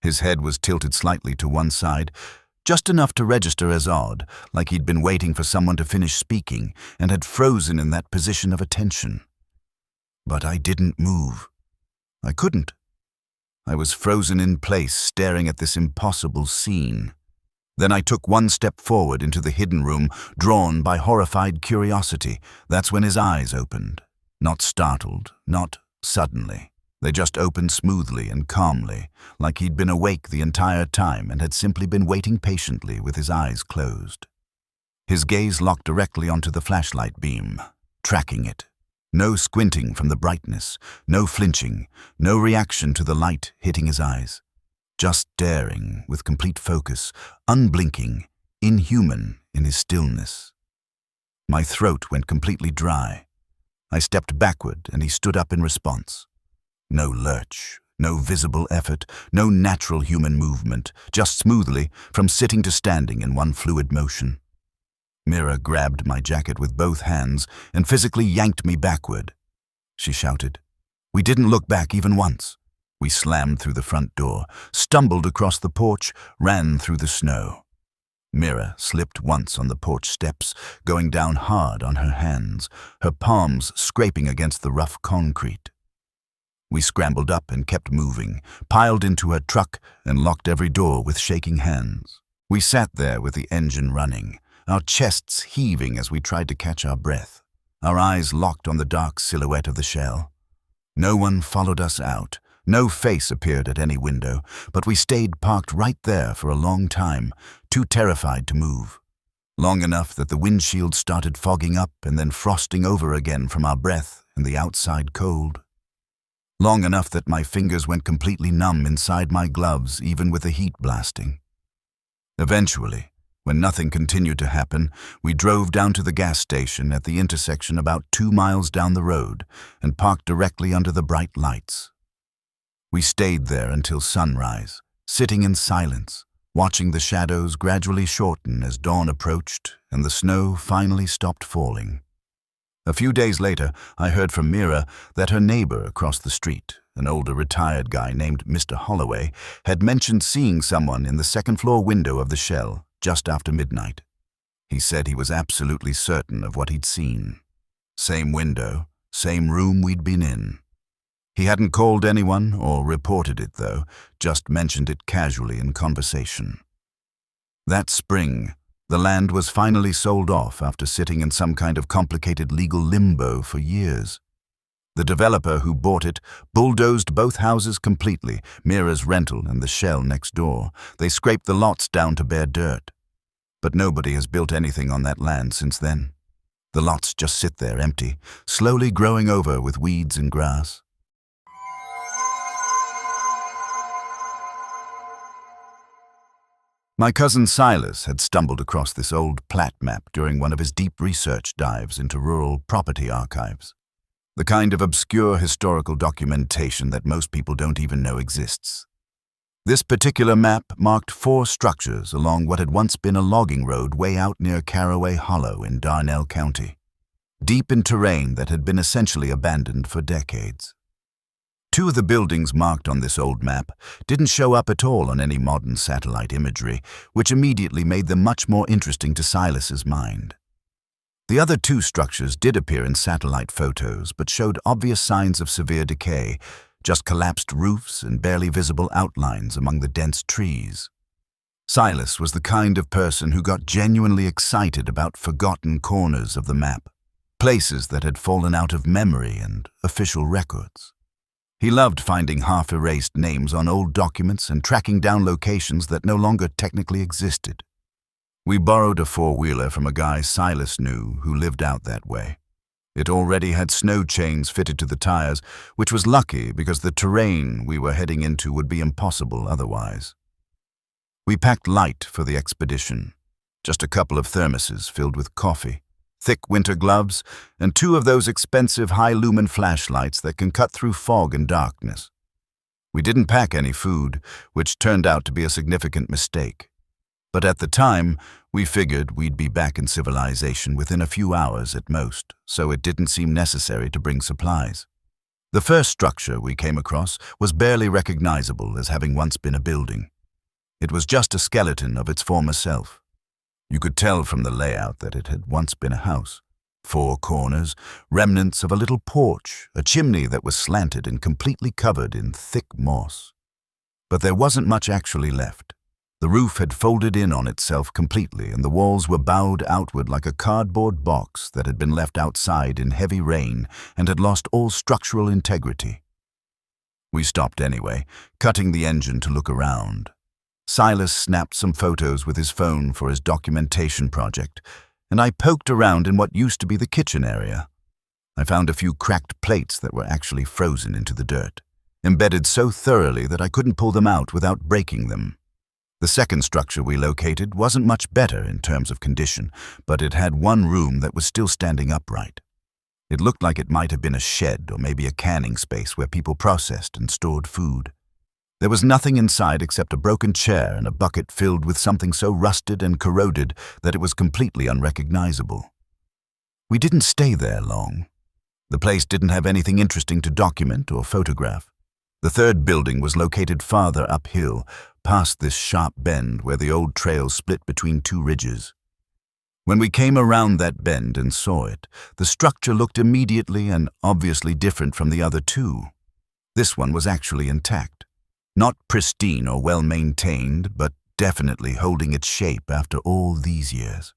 His head was tilted slightly to one side, just enough to register as odd, like he'd been waiting for someone to finish speaking and had frozen in that position of attention. But I didn't move. I couldn't. I was frozen in place, staring at this impossible scene. Then I took one step forward into the hidden room, drawn by horrified curiosity. That's when his eyes opened. Not startled, not suddenly. They just opened smoothly and calmly, like he'd been awake the entire time and had simply been waiting patiently with his eyes closed. His gaze locked directly onto the flashlight beam, tracking it. No squinting from the brightness, no flinching, no reaction to the light hitting his eyes. Just staring with complete focus, unblinking, inhuman in his stillness. My throat went completely dry. I stepped backward and he stood up in response. No lurch, no visible effort, no natural human movement, just smoothly, from sitting to standing in one fluid motion. Mira grabbed my jacket with both hands and physically yanked me backward. She shouted. We didn't look back even once. We slammed through the front door, stumbled across the porch, ran through the snow. Mira slipped once on the porch steps, going down hard on her hands, her palms scraping against the rough concrete. We scrambled up and kept moving, piled into her truck and locked every door with shaking hands. We sat there with the engine running, our chests heaving as we tried to catch our breath, our eyes locked on the dark silhouette of the shell. No one followed us out, no face appeared at any window, but we stayed parked right there for a long time, too terrified to move. Long enough that the windshield started fogging up and then frosting over again from our breath and the outside cold. Long enough that my fingers went completely numb inside my gloves, even with the heat blasting. Eventually, when nothing continued to happen, we drove down to the gas station at the intersection about 2 miles down the road and parked directly under the bright lights. We stayed there until sunrise, sitting in silence, watching the shadows gradually shorten as dawn approached and the snow finally stopped falling. A few days later, I heard from Mira that her neighbor across the street, an older retired guy named Mr. Holloway, had mentioned seeing someone in the second-floor window of the shell just after midnight. He said he was absolutely certain of what he'd seen. Same window, same room we'd been in. He hadn't called anyone or reported it, though, just mentioned it casually in conversation. That spring, the land was finally sold off after sitting in some kind of complicated legal limbo for years. The developer who bought it bulldozed both houses completely, Mira's rental and the shell next door. They scraped the lots down to bare dirt. But nobody has built anything on that land since then. The lots just sit there empty, slowly growing over with weeds and grass. My cousin Silas had stumbled across this old plat map during one of his deep research dives into rural property archives. The kind of obscure historical documentation that most people don't even know exists. This particular map marked 4 structures along what had once been a logging road way out near Caraway Hollow in Darnell County, deep in terrain that had been essentially abandoned for decades. 2 of the buildings marked on this old map didn't show up at all on any modern satellite imagery, which immediately made them much more interesting to Silas's mind. The other 2 structures did appear in satellite photos, but showed obvious signs of severe decay, just collapsed roofs and barely visible outlines among the dense trees. Silas was the kind of person who got genuinely excited about forgotten corners of the map, places that had fallen out of memory and official records. He loved finding half-erased names on old documents and tracking down locations that no longer technically existed. We borrowed a 4-wheeler from a guy Silas knew who lived out that way. It already had snow chains fitted to the tires, which was lucky because the terrain we were heading into would be impossible otherwise. We packed light for the expedition, just a couple of thermoses filled with coffee, thick winter gloves, and 2 of those expensive high-lumen flashlights that can cut through fog and darkness. We didn't pack any food, which turned out to be a significant mistake. But at the time, we figured we'd be back in civilization within a few hours at most, so it didn't seem necessary to bring supplies. The first structure we came across was barely recognizable as having once been a building. It was just a skeleton of its former self. You could tell from the layout that it had once been a house. 4 corners, remnants of a little porch, a chimney that was slanted and completely covered in thick moss. But there wasn't much actually left. The roof had folded in on itself completely, and the walls were bowed outward like a cardboard box that had been left outside in heavy rain and had lost all structural integrity. We stopped anyway, cutting the engine to look around. Silas snapped some photos with his phone for his documentation project, and I poked around in what used to be the kitchen area. I found a few cracked plates that were actually frozen into the dirt, embedded so thoroughly that I couldn't pull them out without breaking them. The second structure we located wasn't much better in terms of condition, but it had one room that was still standing upright. It looked like it might have been a shed or maybe a canning space where people processed and stored food. There was nothing inside except a broken chair and a bucket filled with something so rusted and corroded that it was completely unrecognizable. We didn't stay there long. The place didn't have anything interesting to document or photograph. The third building was located farther uphill, past this sharp bend where the old trail split between 2 ridges. When we came around that bend and saw it, the structure looked immediately and obviously different from the other 2. This one was actually intact. Not pristine or well-maintained, but definitely holding its shape after all these years.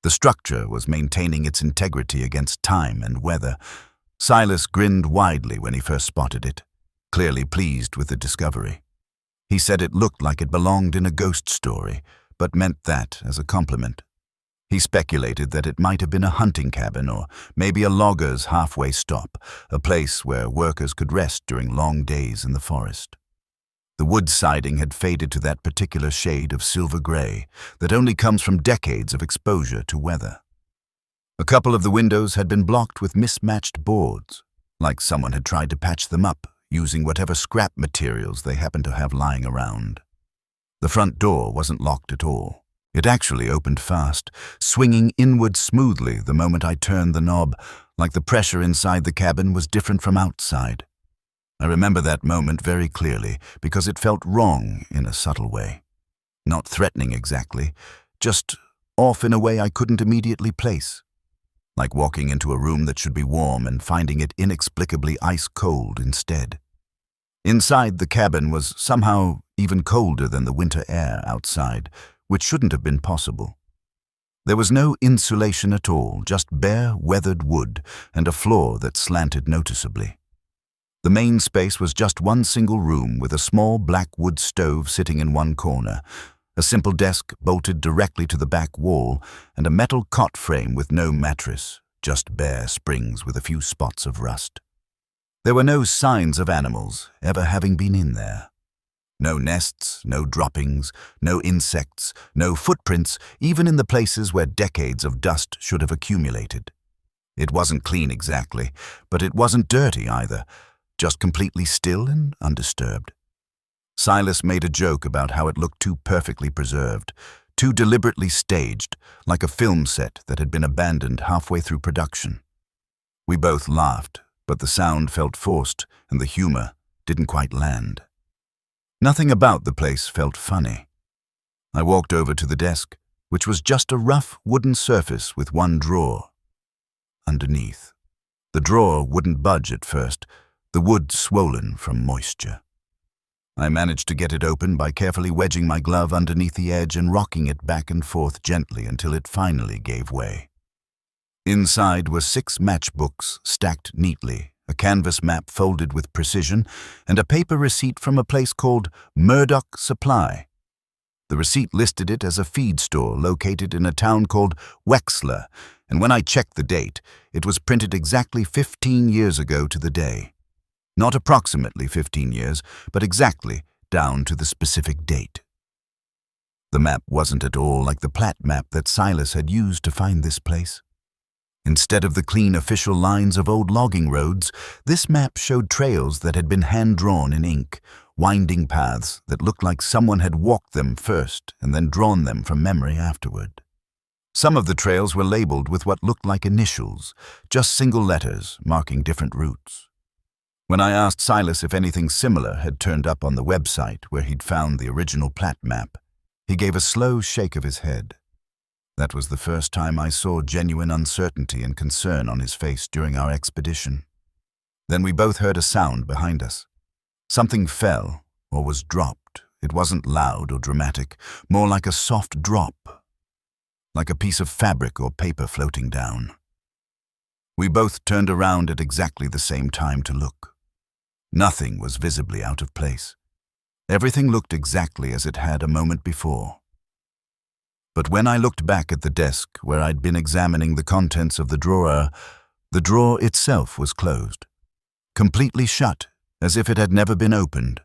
The structure was maintaining its integrity against time and weather. Silas grinned widely when he first spotted it, clearly pleased with the discovery. He said it looked like it belonged in a ghost story, but meant that as a compliment. He speculated that it might have been a hunting cabin or maybe a logger's halfway stop, a place where workers could rest during long days in the forest. The wood siding had faded to that particular shade of silver gray that only comes from decades of exposure to weather. A couple of the windows had been blocked with mismatched boards, like someone had tried to patch them up using whatever scrap materials they happened to have lying around. The front door wasn't locked at all. It actually opened fast, swinging inward smoothly the moment I turned the knob, like the pressure inside the cabin was different from outside. I remember that moment very clearly because it felt wrong in a subtle way. Not threatening exactly, just off in a way I couldn't immediately place. Like walking into a room that should be warm and finding it inexplicably ice-cold instead. Inside, the cabin was somehow even colder than the winter air outside, which shouldn't have been possible. There was no insulation at all, just bare, weathered wood and a floor that slanted noticeably. The main space was just one single room with a small black wood stove sitting in one corner, a simple desk bolted directly to the back wall, and a metal cot frame with no mattress, just bare springs with a few spots of rust. There were no signs of animals ever having been in there. No nests, no droppings, no insects, no footprints, even in the places where decades of dust should have accumulated. It wasn't clean exactly, but it wasn't dirty either, just completely still and undisturbed. Silas made a joke about how it looked too perfectly preserved, too deliberately staged, like a film set that had been abandoned halfway through production. We both laughed, but the sound felt forced and the humor didn't quite land. Nothing about the place felt funny. I walked over to the desk, which was just a rough wooden surface with one drawer. Underneath. The drawer wouldn't budge at first, the wood swollen from moisture. I managed to get it open by carefully wedging my glove underneath the edge and rocking it back and forth gently until it finally gave way. Inside were 6 matchbooks stacked neatly, a canvas map folded with precision, and a paper receipt from a place called Murdoch Supply. The receipt listed it as a feed store located in a town called Wexler, and when I checked the date, it was printed exactly 15 years ago to the day. Not approximately 15 years, but exactly down to the specific date. The map wasn't at all like the plat map that Silas had used to find this place. Instead of the clean official lines of old logging roads, this map showed trails that had been hand-drawn in ink, winding paths that looked like someone had walked them first and then drawn them from memory afterward. Some of the trails were labeled with what looked like initials, just single letters marking different routes. When I asked Silas if anything similar had turned up on the website where he'd found the original plat map, he gave a slow shake of his head. That was the first time I saw genuine uncertainty and concern on his face during our expedition. Then we both heard a sound behind us. Something fell or was dropped. It wasn't loud or dramatic, more like a soft drop, like a piece of fabric or paper floating down. We both turned around at exactly the same time to look. Nothing was visibly out of place. Everything looked exactly as it had a moment before. But when I looked back at the desk where I'd been examining the contents of the drawer itself was closed, completely shut, as if it had never been opened.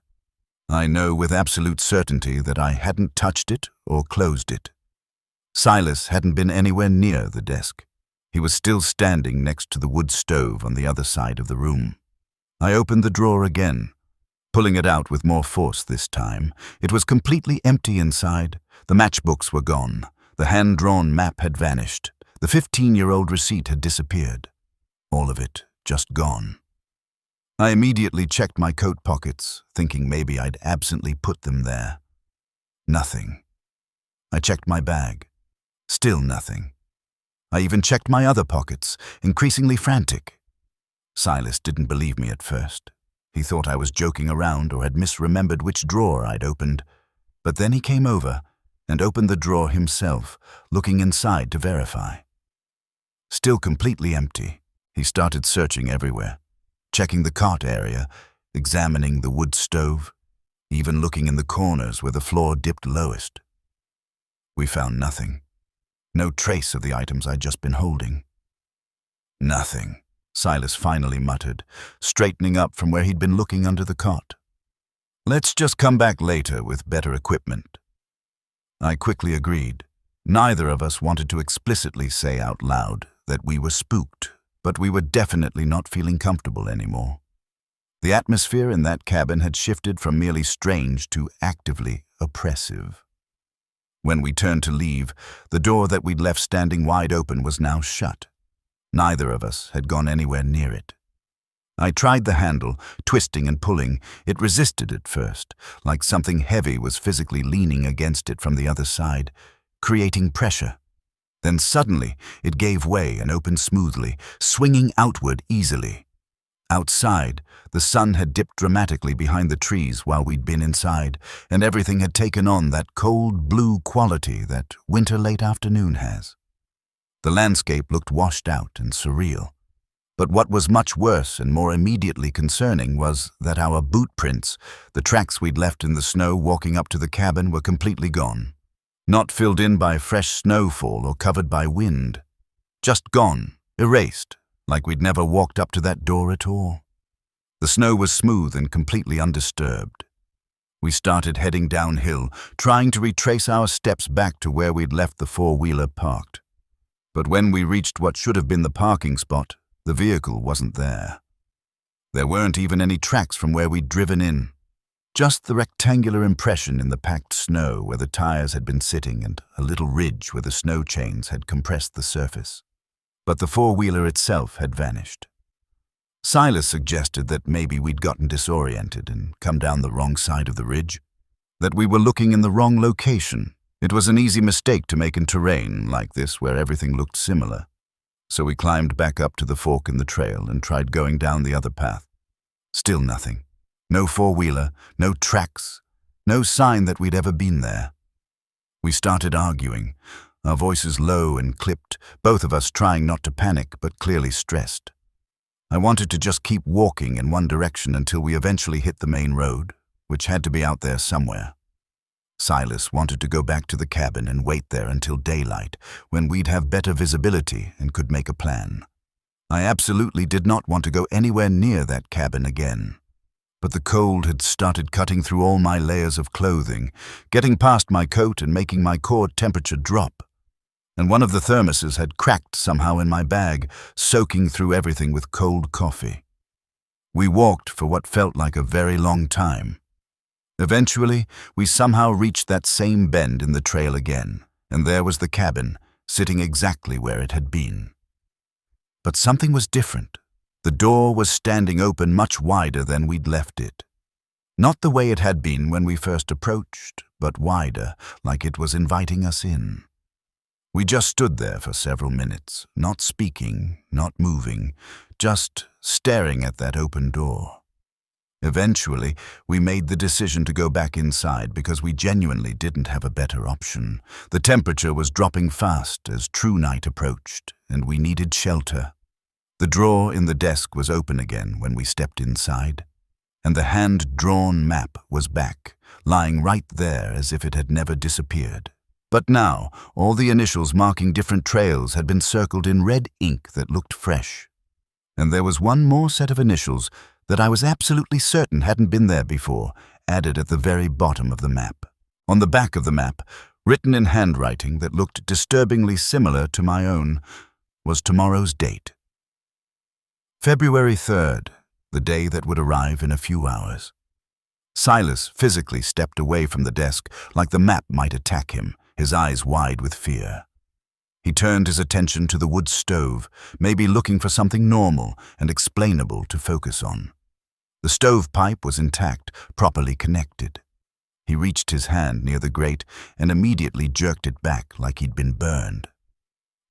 I know with absolute certainty that I hadn't touched it or closed it. Silas hadn't been anywhere near the desk. He was still standing next to the wood stove on the other side of the room. I opened the drawer again, pulling it out with more force this time. It was completely empty inside. The matchbooks were gone. The hand-drawn map had vanished. The 15-year-old receipt had disappeared. All of it just gone. I immediately checked my coat pockets, thinking maybe I'd absently put them there. Nothing. I checked my bag. Still nothing. I even checked my other pockets, increasingly frantic. Silas didn't believe me at first. He thought I was joking around or had misremembered which drawer I'd opened. But then he came over and opened the drawer himself, looking inside to verify. Still completely empty, he started searching everywhere, checking the cot area, examining the wood stove, even looking in the corners where the floor dipped lowest. We found nothing. No trace of the items I'd just been holding. Nothing, Silas finally muttered, straightening up from where he'd been looking under the cot. Let's just come back later with better equipment. I quickly agreed. Neither of us wanted to explicitly say out loud that we were spooked, but we were definitely not feeling comfortable anymore. The atmosphere in that cabin had shifted from merely strange to actively oppressive. When we turned to leave, the door that we'd left standing wide open was now shut. Neither of us had gone anywhere near it. I tried the handle, twisting and pulling. It resisted at first, like something heavy was physically leaning against it from the other side, creating pressure. Then suddenly, it gave way and opened smoothly, swinging outward easily. Outside, the sun had dipped dramatically behind the trees while we'd been inside, and everything had taken on that cold blue quality that winter late afternoon has. The landscape looked washed out and surreal. But what was much worse and more immediately concerning was that our boot prints, the tracks we'd left in the snow walking up to the cabin, were completely gone. Not filled in by fresh snowfall or covered by wind. Just gone, erased, like we'd never walked up to that door at all. The snow was smooth and completely undisturbed. We started heading downhill, trying to retrace our steps back to where we'd left the four-wheeler parked. But when we reached what should have been the parking spot, the vehicle wasn't there. There weren't even any tracks from where we'd driven in. Just the rectangular impression in the packed snow where the tires had been sitting and a little ridge where the snow chains had compressed the surface. But the four-wheeler itself had vanished. Silas suggested that maybe we'd gotten disoriented and come down the wrong side of the ridge, that we were looking in the wrong location. It was an easy mistake to make in terrain like this where everything looked similar. So we climbed back up to the fork in the trail and tried going down the other path. Still nothing. No four-wheeler, no tracks, no sign that we'd ever been there. We started arguing, our voices low and clipped, both of us trying not to panic but clearly stressed. I wanted to just keep walking in one direction until we eventually hit the main road, which had to be out there somewhere. Silas wanted to go back to the cabin and wait there until daylight, when we'd have better visibility and could make a plan. I absolutely did not want to go anywhere near that cabin again. But the cold had started cutting through all my layers of clothing, getting past my coat and making my core temperature drop. And one of the thermoses had cracked somehow in my bag, soaking through everything with cold coffee. We walked for what felt like a very long time. Eventually, we somehow reached that same bend in the trail again, and there was the cabin, sitting exactly where it had been. But something was different. The door was standing open much wider than we'd left it. Not the way it had been when we first approached, but wider, like it was inviting us in. We just stood there for several minutes, not speaking, not moving, just staring at that open door. Eventually, we made the decision to go back inside because we genuinely didn't have a better option. The temperature was dropping fast as true night approached, and we needed shelter. The drawer in the desk was open again when we stepped inside, and the hand-drawn map was back, lying right there as if it had never disappeared. But now, all the initials marking different trails had been circled in red ink that looked fresh. And there was one more set of initials that I was absolutely certain hadn't been there before, added at the very bottom of the map. On the back of the map, written in handwriting that looked disturbingly similar to my own, was tomorrow's date. February 3rd, the day that would arrive in a few hours. Silas physically stepped away from the desk like the map might attack him, his eyes wide with fear. He turned his attention to the wood stove, maybe looking for something normal and explainable to focus on. The stovepipe was intact, properly connected. He reached his hand near the grate and immediately jerked it back like he'd been burned.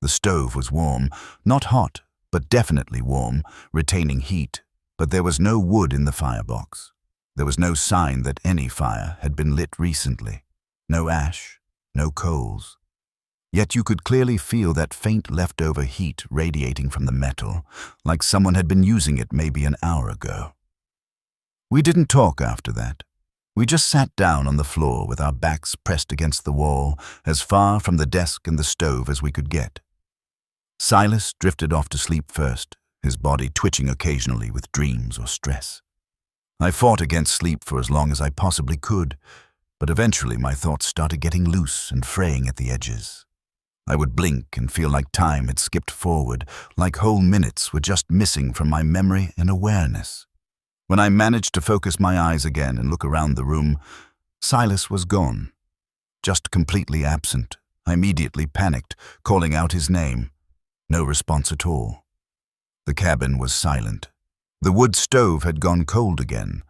The stove was warm, not hot, but definitely warm, retaining heat, but there was no wood in the firebox. There was no sign that any fire had been lit recently. No ash, no coals. Yet you could clearly feel that faint leftover heat radiating from the metal, like someone had been using it maybe an hour ago. We didn't talk after that. We just sat down on the floor with our backs pressed against the wall, as far from the desk and the stove as we could get. Silas drifted off to sleep first, his body twitching occasionally with dreams or stress. I fought against sleep for as long as I possibly could, but eventually my thoughts started getting loose and fraying at the edges. I would blink and feel like time had skipped forward, like whole minutes were just missing from my memory and awareness. When I managed to focus my eyes again and look around the room, Silas was gone. Just completely absent. I immediately panicked, calling out his name. No response at all. The cabin was silent. The wood stove had gone cold again.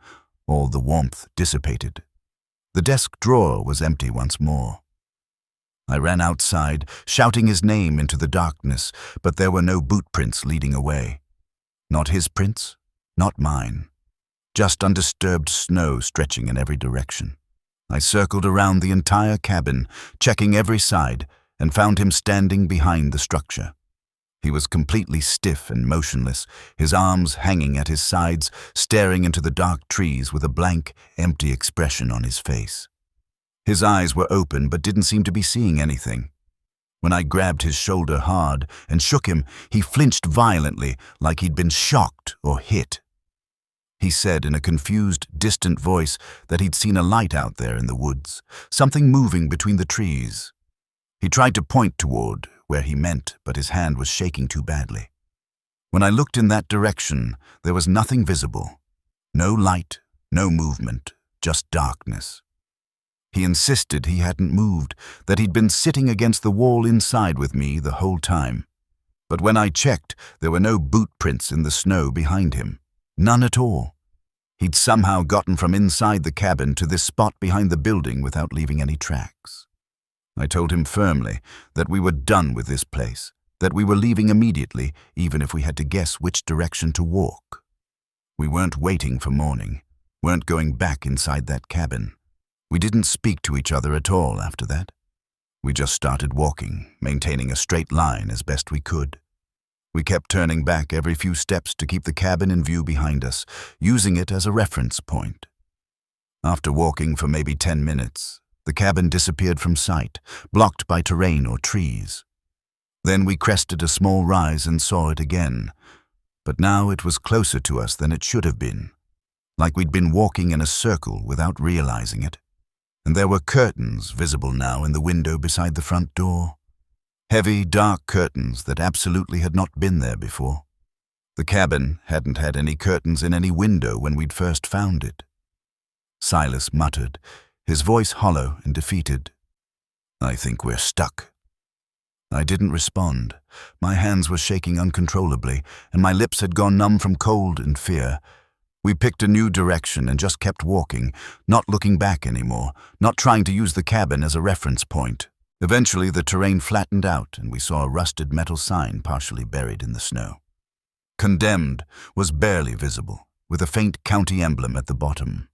All the warmth dissipated. The desk drawer was empty once more. I ran outside, shouting his name into the darkness, but there were no boot prints leading away. Not his prints, not mine. Just undisturbed snow stretching in every direction. I circled around the entire cabin, checking every side, and found him standing behind the structure. He was completely stiff and motionless, his arms hanging at his sides, staring into the dark trees with a blank, empty expression on his face. His eyes were open but didn't seem to be seeing anything. When I grabbed his shoulder hard and shook him, he flinched violently like he'd been shocked or hit. He said in a confused, distant voice that he'd seen a light out there in the woods, something moving between the trees. He tried to point toward where he meant, but his hand was shaking too badly. When I looked in that direction, there was nothing visible. No light, no movement, just darkness. He insisted he hadn't moved, that he'd been sitting against the wall inside with me the whole time. But when I checked, there were no boot prints in the snow behind him. None at all. He'd somehow gotten from inside the cabin to this spot behind the building without leaving any tracks. I told him firmly that we were done with this place, that we were leaving immediately, even if we had to guess which direction to walk. We weren't waiting for morning, weren't going back inside that cabin. We didn't speak to each other at all after that. We just started walking, maintaining a straight line as best we could. We kept turning back every few steps to keep the cabin in view behind us, using it as a reference point. After walking for maybe 10 minutes, the cabin disappeared from sight, blocked by terrain or trees. Then we crested a small rise and saw it again, but now it was closer to us than it should have been, like we'd been walking in a circle without realizing it. And there were curtains visible now in the window beside the front door. Heavy, dark curtains that absolutely had not been there before. The cabin hadn't had any curtains in any window when we'd first found it. Silas muttered, his voice hollow and defeated. "I think we're stuck." I didn't respond. My hands were shaking uncontrollably, and my lips had gone numb from cold and fear. We picked a new direction and just kept walking, not looking back anymore, not trying to use the cabin as a reference point. Eventually, the terrain flattened out, and we saw a rusted metal sign partially buried in the snow. "Condemned" was barely visible, with a faint county emblem at the bottom.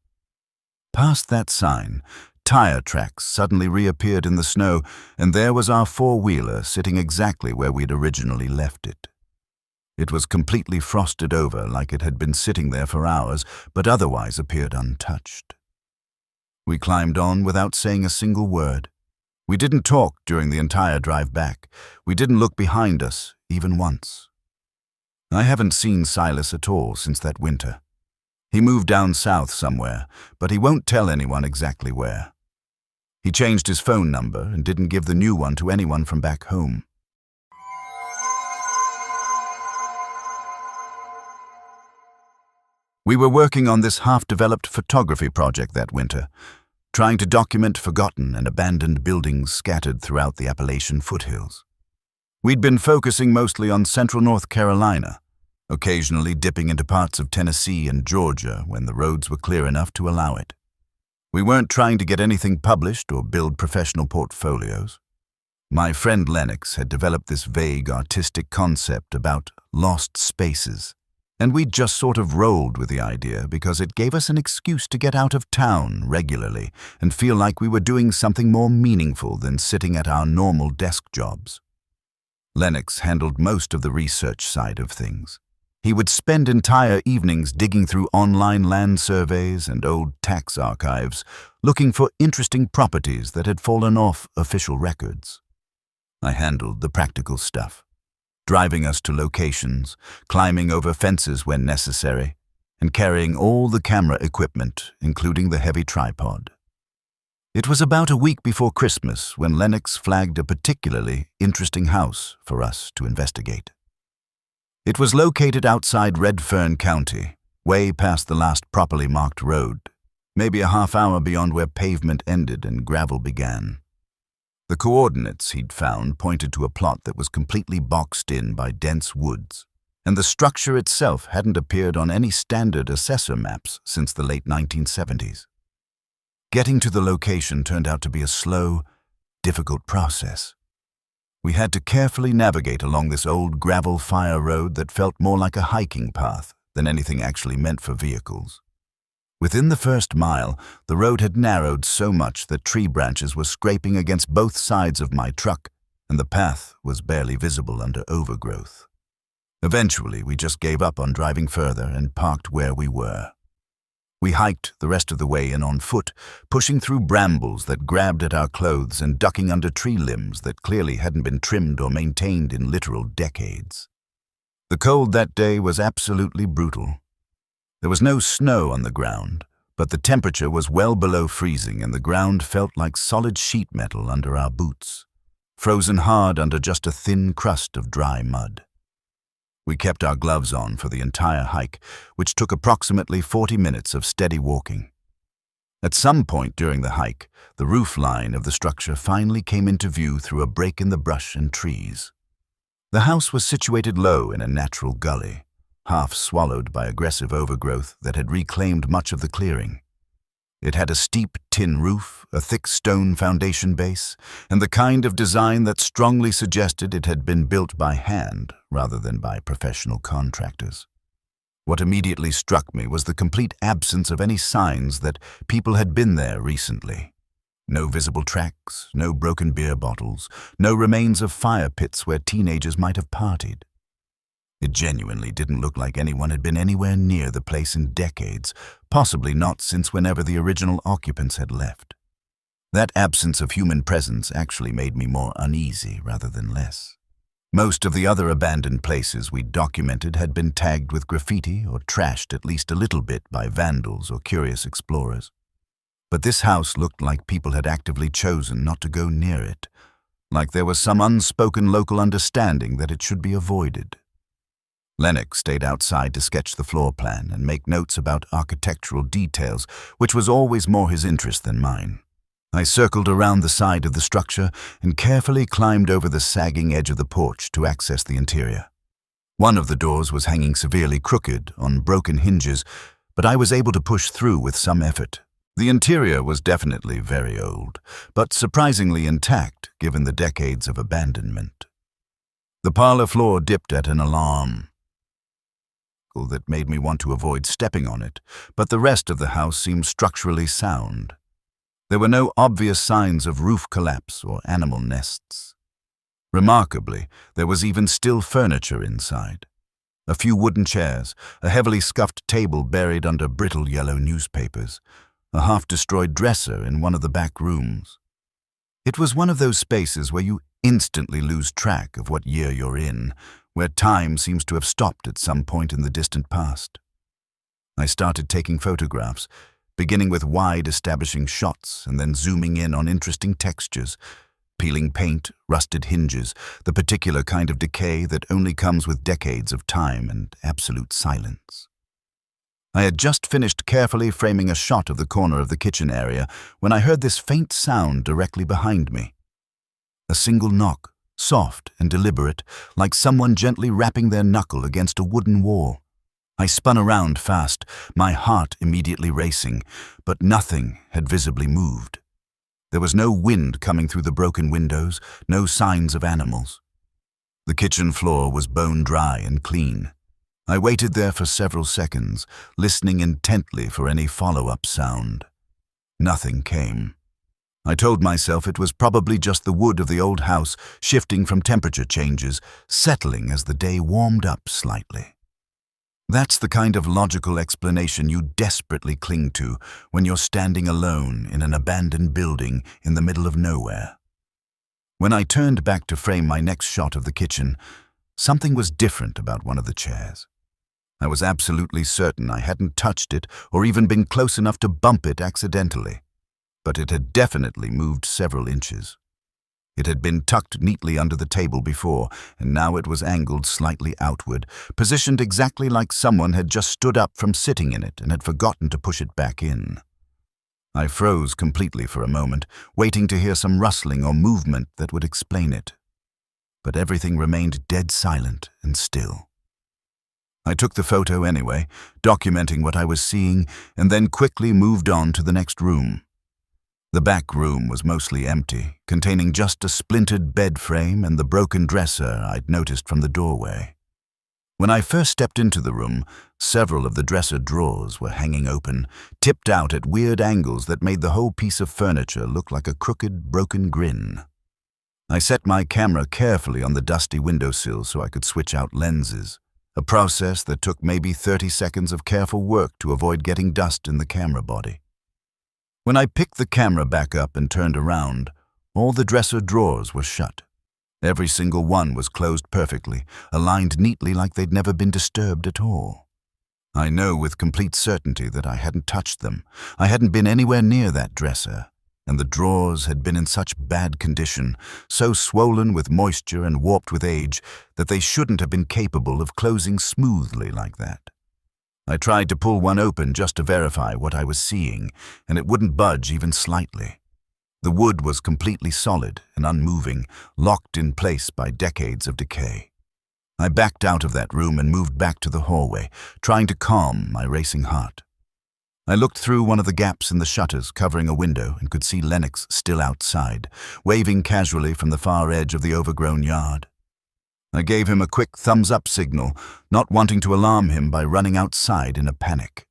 Past that sign, tire tracks suddenly reappeared in the snow, and there was our four-wheeler sitting exactly where we'd originally left it. It was completely frosted over, like it had been sitting there for hours, but otherwise appeared untouched. We climbed on without saying a single word. We didn't talk during the entire drive back. We didn't look behind us, even once. I haven't seen Silas at all since that winter. He moved down south somewhere, but he won't tell anyone exactly where. He changed his phone number and didn't give the new one to anyone from back home. We were working on this half-developed photography project that winter, trying to document forgotten and abandoned buildings scattered throughout the Appalachian foothills. We'd been focusing mostly on central North Carolina, occasionally dipping into parts of Tennessee and Georgia when the roads were clear enough to allow it. We weren't trying to get anything published or build professional portfolios. My friend Lennox had developed this vague artistic concept about lost spaces, and we'd just sort of rolled with the idea because it gave us an excuse to get out of town regularly and feel like we were doing something more meaningful than sitting at our normal desk jobs. Lennox handled most of the research side of things. He would spend entire evenings digging through online land surveys and old tax archives, looking for interesting properties that had fallen off official records. I handled the practical stuff, driving us to locations, climbing over fences when necessary, and carrying all the camera equipment, including the heavy tripod. It was about a week before Christmas when Lennox flagged a particularly interesting house for us to investigate. It was located outside Redfern County, way past the last properly marked road, maybe a half hour beyond where pavement ended and gravel began. The coordinates he'd found pointed to a plot that was completely boxed in by dense woods, and the structure itself hadn't appeared on any standard assessor maps since the late 1970s. Getting to the location turned out to be a slow, difficult process. We had to carefully navigate along this old gravel fire road that felt more like a hiking path than anything actually meant for vehicles. Within the first mile, the road had narrowed so much that tree branches were scraping against both sides of my truck, and the path was barely visible under overgrowth. Eventually, we just gave up on driving further and parked where we were. We hiked the rest of the way in on foot, pushing through brambles that grabbed at our clothes and ducking under tree limbs that clearly hadn't been trimmed or maintained in literal decades. The cold that day was absolutely brutal. There was no snow on the ground, but the temperature was well below freezing and the ground felt like solid sheet metal under our boots, frozen hard under just a thin crust of dry mud. We kept our gloves on for the entire hike, which took approximately 40 minutes of steady walking. At some point during the hike, the roof line of the structure finally came into view through a break in the brush and trees. The house was situated low in a natural gully, half swallowed by aggressive overgrowth that had reclaimed much of the clearing. It had a steep tin roof, a thick stone foundation base, and the kind of design that strongly suggested it had been built by hand rather than by professional contractors. What immediately struck me was the complete absence of any signs that people had been there recently. No visible tracks, no broken beer bottles, no remains of fire pits where teenagers might have partied. It genuinely didn't look like anyone had been anywhere near the place in decades, possibly not since whenever the original occupants had left. That absence of human presence actually made me more uneasy rather than less. Most of the other abandoned places we documented had been tagged with graffiti or trashed at least a little bit by vandals or curious explorers. But this house looked like people had actively chosen not to go near it, like there was some unspoken local understanding that it should be avoided. Lennox stayed outside to sketch the floor plan and make notes about architectural details, which was always more his interest than mine. I circled around the side of the structure and carefully climbed over the sagging edge of the porch to access the interior. One of the doors was hanging severely crooked on broken hinges, but I was able to push through with some effort. The interior was definitely very old, but surprisingly intact given the decades of abandonment. The parlor floor dipped at an alarm that made me want to avoid stepping on it, but the rest of the house seemed structurally sound. There were no obvious signs of roof collapse or animal nests. Remarkably, there was even still furniture inside. A few wooden chairs, a heavily scuffed table buried under brittle yellow newspapers, a half-destroyed dresser in one of the back rooms. It was one of those spaces where you instantly lose track of what year you're in, where time seems to have stopped at some point in the distant past. I started taking photographs, beginning with wide establishing shots and then zooming in on interesting textures, peeling paint, rusted hinges, the particular kind of decay that only comes with decades of time and absolute silence. I had just finished carefully framing a shot of the corner of the kitchen area when I heard this faint sound directly behind me. A single knock, soft and deliberate, like someone gently rapping their knuckle against a wooden wall. I spun around fast, my heart immediately racing, but nothing had visibly moved. There was no wind coming through the broken windows, no signs of animals. The kitchen floor was bone dry and clean. I waited there for several seconds, listening intently for any follow-up sound. Nothing came. I told myself it was probably just the wood of the old house shifting from temperature changes, settling as the day warmed up slightly. That's the kind of logical explanation you desperately cling to when you're standing alone in an abandoned building in the middle of nowhere. When I turned back to frame my next shot of the kitchen, something was different about one of the chairs. I was absolutely certain I hadn't touched it or even been close enough to bump it accidentally, but it had definitely moved several inches. It had been tucked neatly under the table before, and now it was angled slightly outward, positioned exactly like someone had just stood up from sitting in it and had forgotten to push it back in. I froze completely for a moment, waiting to hear some rustling or movement that would explain it. But everything remained dead silent and still. I took the photo anyway, documenting what I was seeing, and then quickly moved on to the next room. The back room was mostly empty, containing just a splintered bed frame and the broken dresser I'd noticed from the doorway. When I first stepped into the room, several of the dresser drawers were hanging open, tipped out at weird angles that made the whole piece of furniture look like a crooked, broken grin. I set my camera carefully on the dusty windowsill so I could switch out lenses, a process that took maybe 30 seconds of careful work to avoid getting dust in the camera body. When I picked the camera back up and turned around, all the dresser drawers were shut. Every single one was closed perfectly, aligned neatly like they'd never been disturbed at all. I know with complete certainty that I hadn't touched them. I hadn't been anywhere near that dresser, and the drawers had been in such bad condition, so swollen with moisture and warped with age, that they shouldn't have been capable of closing smoothly like that. I tried to pull one open just to verify what I was seeing, and it wouldn't budge even slightly. The wood was completely solid and unmoving, locked in place by decades of decay. I backed out of that room and moved back to the hallway, trying to calm my racing heart. I looked through one of the gaps in the shutters covering a window and could see Lennox still outside, waving casually from the far edge of the overgrown yard. I gave him a quick thumbs-up signal, not wanting to alarm him by running outside in a panic.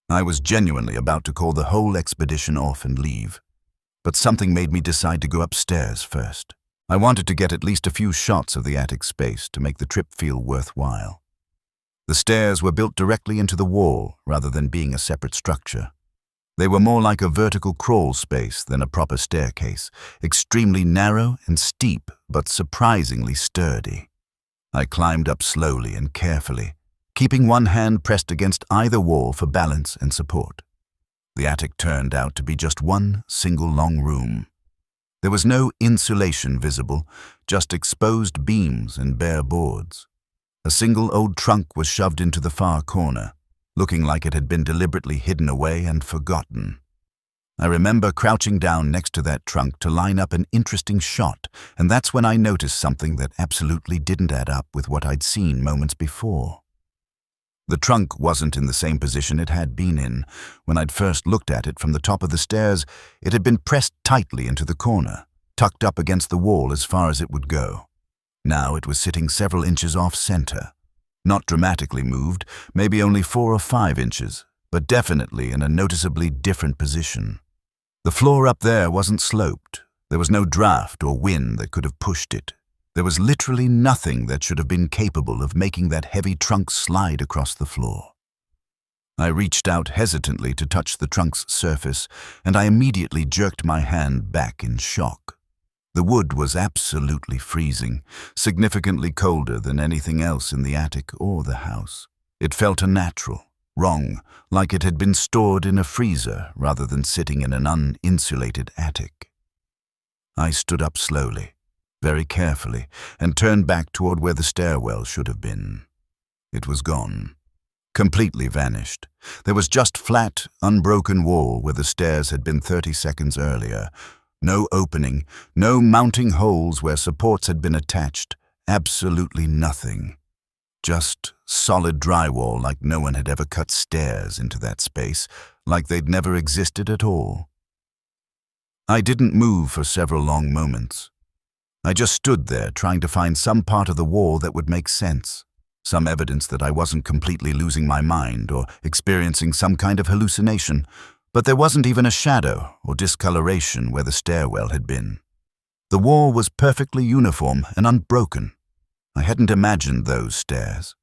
I was genuinely about to call the whole expedition off and leave, but something made me decide to go upstairs first. I wanted to get at least a few shots of the attic space to make the trip feel worthwhile. The stairs were built directly into the wall rather than being a separate structure. They were more like a vertical crawl space than a proper staircase, extremely narrow and steep, but surprisingly sturdy. I climbed up slowly and carefully, keeping one hand pressed against either wall for balance and support. The attic turned out to be just one single long room. There was no insulation visible, just exposed beams and bare boards. A single old trunk was shoved into the far corner, looking like it had been deliberately hidden away and forgotten. I remember crouching down next to that trunk to line up an interesting shot, and that's when I noticed something that absolutely didn't add up with what I'd seen moments before. The trunk wasn't in the same position it had been in. When I'd first looked at it from the top of the stairs, it had been pressed tightly into the corner, tucked up against the wall as far as it would go. Now it was sitting several inches off-center. Not dramatically moved, maybe only 4 or 5 inches, but definitely in a noticeably different position. The floor up there wasn't sloped. There was no draft or wind that could have pushed it. There was literally nothing that should have been capable of making that heavy trunk slide across the floor. I reached out hesitantly to touch the trunk's surface, and I immediately jerked my hand back in shock. The wood was absolutely freezing, significantly colder than anything else in the attic or the house. It felt unnatural, wrong, like it had been stored in a freezer rather than sitting in an uninsulated attic. I stood up slowly, very carefully, and turned back toward where the stairwell should have been. It was gone. Completely vanished. There was just flat, unbroken wall where the stairs had been 30 seconds earlier. No opening, no mounting holes where supports had been attached, absolutely nothing. Just solid drywall like no one had ever cut stairs into that space, like they'd never existed at all. I didn't move for several long moments. I just stood there trying to find some part of the wall that would make sense, some evidence that I wasn't completely losing my mind or experiencing some kind of hallucination, but there wasn't even a shadow or discoloration where the stairwell had been. The wall was perfectly uniform and unbroken. I hadn't imagined those stairs.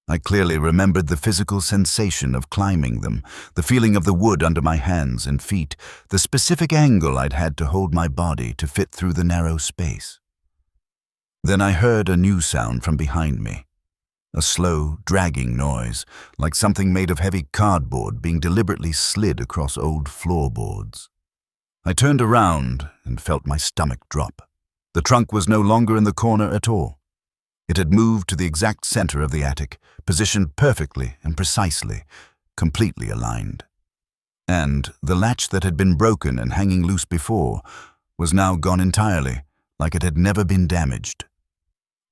I clearly remembered the physical sensation of climbing them, the feeling of the wood under my hands and feet, the specific angle I'd had to hold my body to fit through the narrow space. Then I heard a new sound from behind me. A slow, dragging noise, like something made of heavy cardboard being deliberately slid across old floorboards. I turned around and felt my stomach drop. The trunk was no longer in the corner at all. It had moved to the exact center of the attic, positioned perfectly and precisely, completely aligned. And the latch that had been broken and hanging loose before was now gone entirely, like it had never been damaged.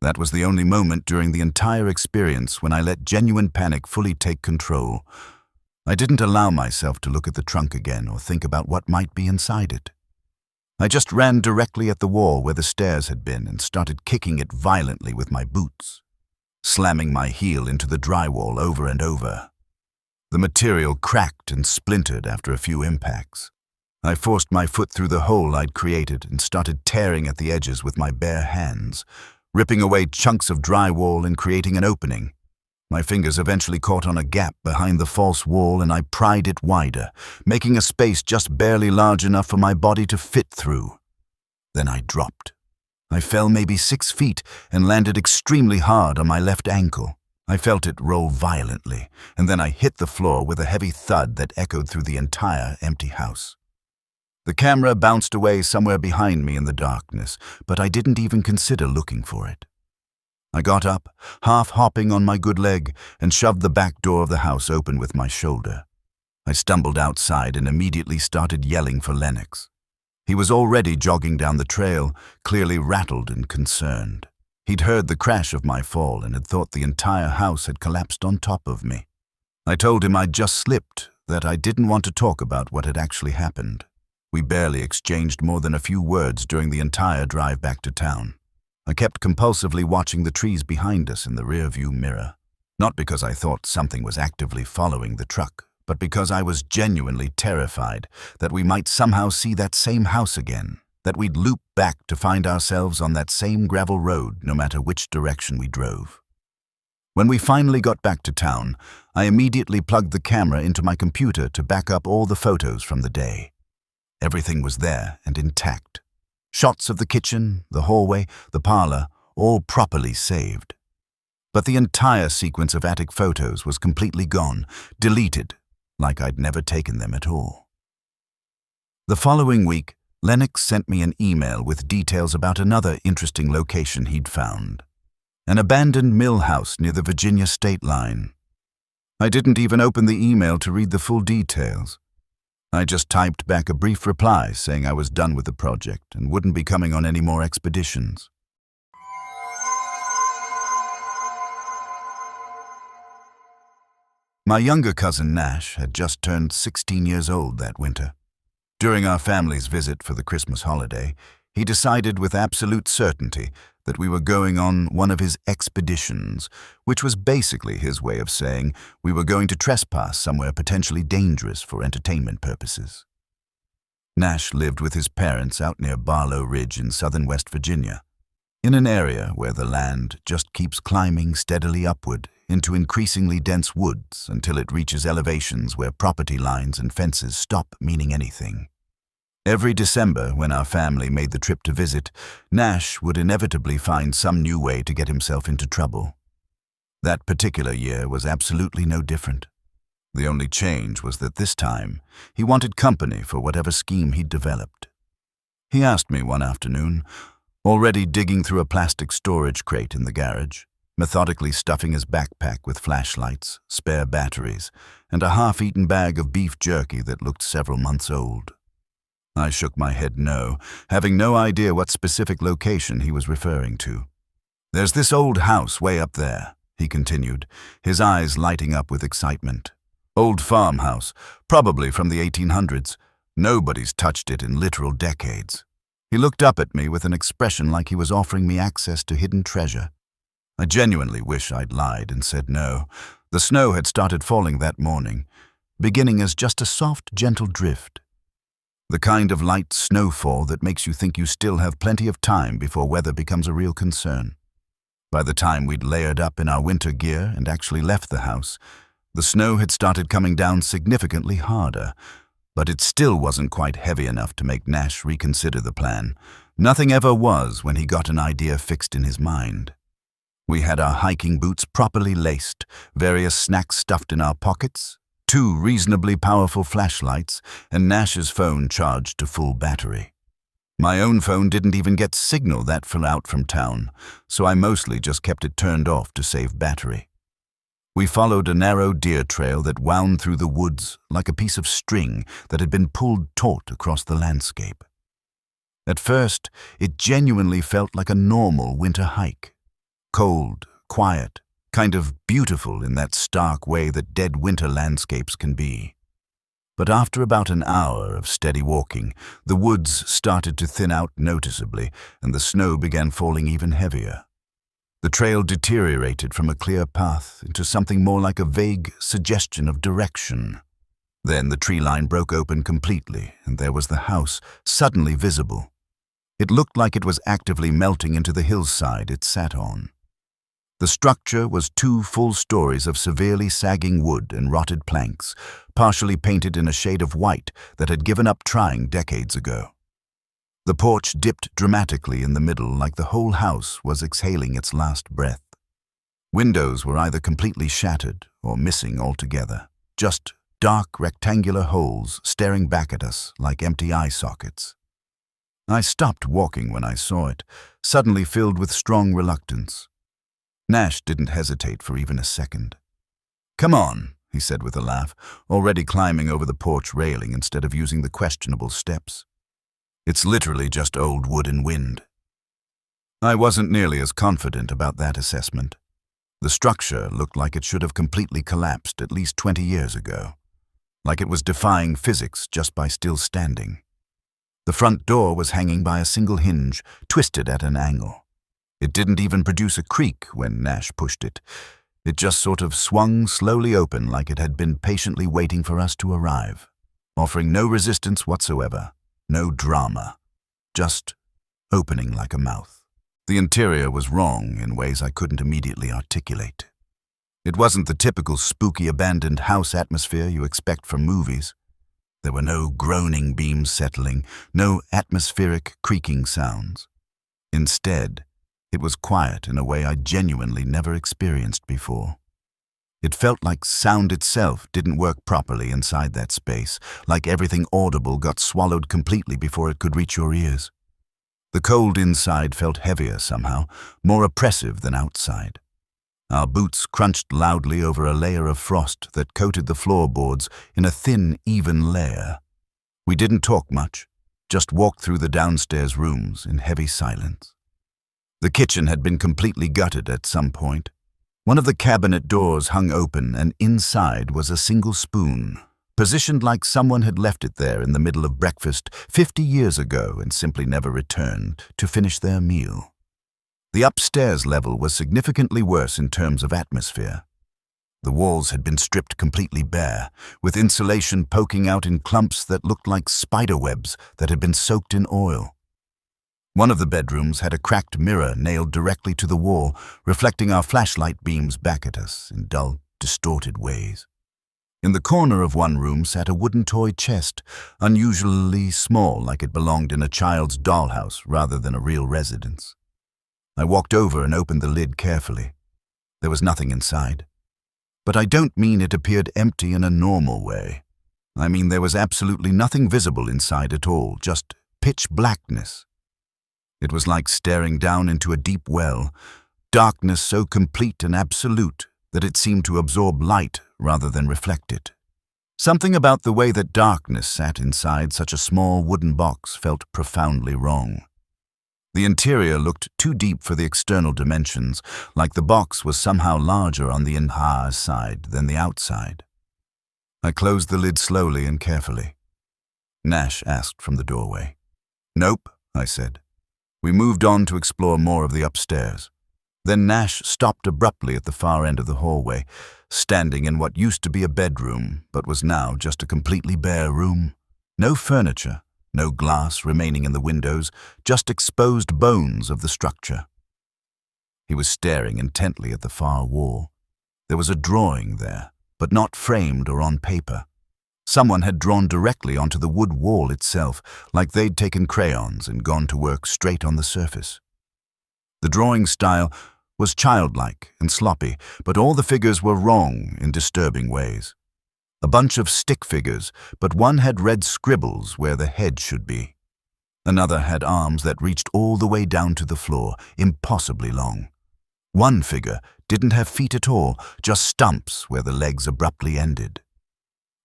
That was the only moment during the entire experience when I let genuine panic fully take control. I didn't allow myself to look at the trunk again or think about what might be inside it. I just ran directly at the wall where the stairs had been and started kicking it violently with my boots, slamming my heel into the drywall over and over. The material cracked and splintered after a few impacts. I forced my foot through the hole I'd created and started tearing at the edges with my bare hands, ripping away chunks of drywall and creating an opening. My fingers eventually caught on a gap behind the false wall and I pried it wider, making a space just barely large enough for my body to fit through. Then I dropped. I fell maybe 6 feet and landed extremely hard on my left ankle. I felt it roll violently, and then I hit the floor with a heavy thud that echoed through the entire empty house. The camera bounced away somewhere behind me in the darkness, but I didn't even consider looking for it. I got up, half hopping on my good leg, and shoved the back door of the house open with my shoulder. I stumbled outside and immediately started yelling for Lennox. He was already jogging down the trail, clearly rattled and concerned. He'd heard the crash of my fall and had thought the entire house had collapsed on top of me. I told him I'd just slipped, that I didn't want to talk about what had actually happened. We barely exchanged more than a few words during the entire drive back to town. I kept compulsively watching the trees behind us in the rearview mirror. Not because I thought something was actively following the truck, but because I was genuinely terrified that we might somehow see that same house again, that we'd loop back to find ourselves on that same gravel road no matter which direction we drove. When we finally got back to town, I immediately plugged the camera into my computer to back up all the photos from the day. Everything was there and intact. Shots of the kitchen, the hallway, the parlor, all properly saved. But the entire sequence of attic photos was completely gone, deleted, like I'd never taken them at all. The following week, Lennox sent me an email with details about another interesting location he'd found. An abandoned mill house near the Virginia state line. I didn't even open the email to read the full details. I just typed back a brief reply saying I was done with the project and wouldn't be coming on any more expeditions. My younger cousin Nash had just turned 16 years old that winter. During our family's visit for the Christmas holiday, he decided with absolute certainty that we were going on one of his expeditions, which was basically his way of saying we were going to trespass somewhere potentially dangerous for entertainment purposes. Nash lived with his parents out near Barlow Ridge in southern West Virginia, in an area where the land just keeps climbing steadily upward into increasingly dense woods until it reaches elevations where property lines and fences stop meaning anything. Every December, when our family made the trip to visit, Nash would inevitably find some new way to get himself into trouble. That particular year was absolutely no different. The only change was that this time, he wanted company for whatever scheme he'd developed. He asked me one afternoon, already digging through a plastic storage crate in the garage, methodically stuffing his backpack with flashlights, spare batteries, and a half-eaten bag of beef jerky that looked several months old. I shook my head no, having no idea what specific location he was referring to. "There's this old house way up there," he continued, his eyes lighting up with excitement. "Old farmhouse, probably from the 1800s. Nobody's touched it in literal decades." He looked up at me with an expression like he was offering me access to hidden treasure. I genuinely wish I'd lied and said no. The snow had started falling that morning, beginning as just a soft, gentle drift. The kind of light snowfall that makes you think you still have plenty of time before weather becomes a real concern. By the time we'd layered up in our winter gear and actually left the house, the snow had started coming down significantly harder, but it still wasn't quite heavy enough to make Nash reconsider the plan. Nothing ever was when he got an idea fixed in his mind. We had our hiking boots properly laced, various snacks stuffed in our pockets, 2 reasonably powerful flashlights, and Nash's phone charged to full battery. My own phone didn't even get signal that far out from town, so I mostly just kept it turned off to save battery. We followed a narrow deer trail that wound through the woods like a piece of string that had been pulled taut across the landscape. At first, it genuinely felt like a normal winter hike. Cold, quiet, kind of beautiful in that stark way that dead winter landscapes can be. But after about an hour of steady walking, the woods started to thin out noticeably, and the snow began falling even heavier. The trail deteriorated from a clear path into something more like a vague suggestion of direction. Then the tree line broke open completely, and there was the house, suddenly visible. It looked like it was actively melting into the hillside it sat on. The structure was 2 full stories of severely sagging wood and rotted planks, partially painted in a shade of white that had given up trying decades ago. The porch dipped dramatically in the middle like the whole house was exhaling its last breath. Windows were either completely shattered or missing altogether, just dark rectangular holes staring back at us like empty eye sockets. I stopped walking when I saw it, suddenly filled with strong reluctance. Nash didn't hesitate for even a second. "Come on," he said with a laugh, already climbing over the porch railing instead of using the questionable steps. "It's literally just old wood and wind." I wasn't nearly as confident about that assessment. The structure looked like it should have completely collapsed at least 20 years ago, like it was defying physics just by still standing. The front door was hanging by a single hinge, twisted at an angle. It didn't even produce a creak when Nash pushed it. It just sort of swung slowly open like it had been patiently waiting for us to arrive, offering no resistance whatsoever, no drama, just opening like a mouth. The interior was wrong in ways I couldn't immediately articulate. It wasn't the typical spooky abandoned house atmosphere you expect from movies. There were no groaning beams settling, no atmospheric creaking sounds. Instead, it was quiet in a way I genuinely never experienced before. It felt like sound itself didn't work properly inside that space, like everything audible got swallowed completely before it could reach your ears. The cold inside felt heavier somehow, more oppressive than outside. Our boots crunched loudly over a layer of frost that coated the floorboards in a thin, even layer. We didn't talk much, just walked through the downstairs rooms in heavy silence. The kitchen had been completely gutted at some point. One of the cabinet doors hung open, and inside was a single spoon, positioned like someone had left it there in the middle of breakfast 50 years ago and simply never returned to finish their meal. The upstairs level was significantly worse in terms of atmosphere. The walls had been stripped completely bare, with insulation poking out in clumps that looked like spider webs that had been soaked in oil. One of the bedrooms had a cracked mirror nailed directly to the wall, reflecting our flashlight beams back at us in dull, distorted ways. In the corner of one room sat a wooden toy chest, unusually small, like it belonged in a child's dollhouse rather than a real residence. I walked over and opened the lid carefully. There was nothing inside. But I don't mean it appeared empty in a normal way. I mean there was absolutely nothing visible inside at all, just pitch blackness. It was like staring down into a deep well, darkness so complete and absolute that it seemed to absorb light rather than reflect it. Something about the way that darkness sat inside such a small wooden box felt profoundly wrong. The interior looked too deep for the external dimensions, like the box was somehow larger on the inside side than the outside. I closed the lid slowly and carefully. Nash asked from the doorway. "Nope," I said. We moved on to explore more of the upstairs. Then Nash stopped abruptly at the far end of the hallway, standing in what used to be a bedroom, but was now just a completely bare room. No furniture, no glass remaining in the windows, just exposed bones of the structure. He was staring intently at the far wall. There was a drawing there, but not framed or on paper. Someone had drawn directly onto the wood wall itself, like they'd taken crayons and gone to work straight on the surface. The drawing style was childlike and sloppy, but all the figures were wrong in disturbing ways. A bunch of stick figures, but one had red scribbles where the head should be. Another had arms that reached all the way down to the floor, impossibly long. One figure didn't have feet at all, just stumps where the legs abruptly ended.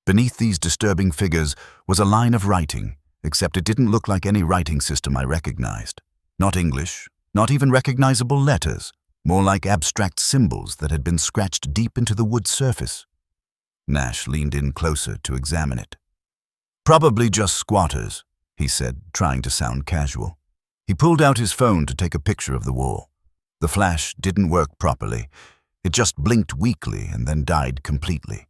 Beneath these disturbing figures was a line of writing, except it didn't look like any writing system I recognized. Not English, not even recognizable letters, more like abstract symbols that had been scratched deep into the wood surface. Nash leaned in closer to examine it. "Probably just squatters," he said, trying to sound casual. He pulled out his phone to take a picture of the wall. The flash didn't work properly. It just blinked weakly and then died completely.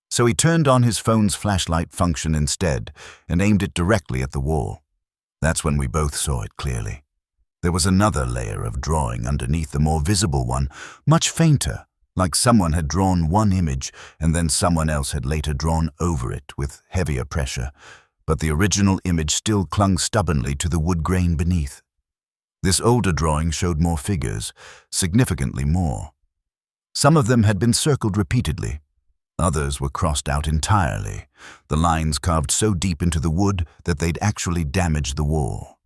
So he turned on his phone's flashlight function instead and aimed it directly at the wall. That's when we both saw it clearly. There was another layer of drawing underneath the more visible one, much fainter, like someone had drawn one image and then someone else had later drawn over it with heavier pressure, but the original image still clung stubbornly to the wood grain beneath. This older drawing showed more figures, significantly more. Some of them had been circled repeatedly. Others were crossed out entirely, the lines carved so deep into the wood that they'd actually damaged the wall.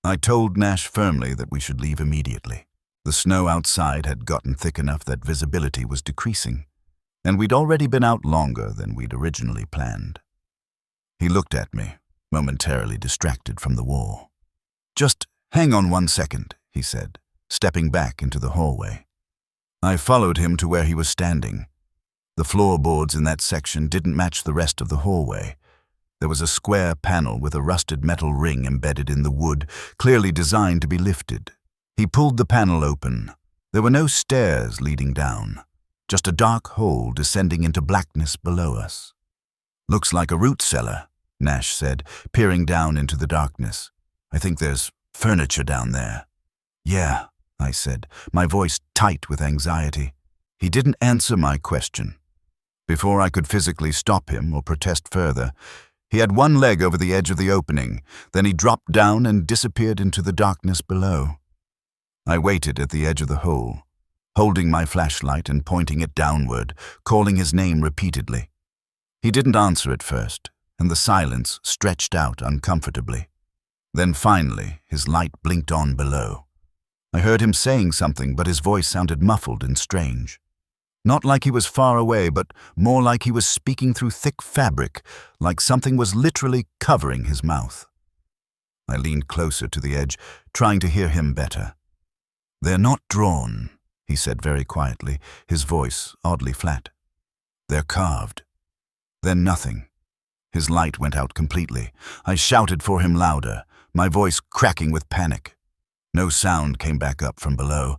I told Nash firmly that we should leave immediately. The snow outside had gotten thick enough that visibility was decreasing, and we'd already been out longer than we'd originally planned. He looked at me, momentarily distracted from the wall. "Just hang on 1 second," he said, stepping back into the hallway. I followed him to where he was standing. The floorboards in that section didn't match the rest of the hallway. There was a square panel with a rusted metal ring embedded in the wood, clearly designed to be lifted. He pulled the panel open. There were no stairs leading down, just a dark hole descending into blackness below us. "Looks like a root cellar," Nash said, peering down into the darkness. "I think there's furniture down there." "Yeah," I said, my voice tight with anxiety. He didn't answer my question. Before I could physically stop him or protest further, he had one leg over the edge of the opening, then he dropped down and disappeared into the darkness below. I waited at the edge of the hole, holding my flashlight and pointing it downward, calling his name repeatedly. He didn't answer at first, and the silence stretched out uncomfortably. Then finally, his light blinked on below. I heard him saying something, but his voice sounded muffled and strange. Not like he was far away, but more like he was speaking through thick fabric, like something was literally covering his mouth. I leaned closer to the edge, trying to hear him better. "They're not drawn," he said very quietly, his voice oddly flat. "They're carved." Then nothing. His light went out completely. I shouted for him louder, my voice cracking with panic. No sound came back up from below.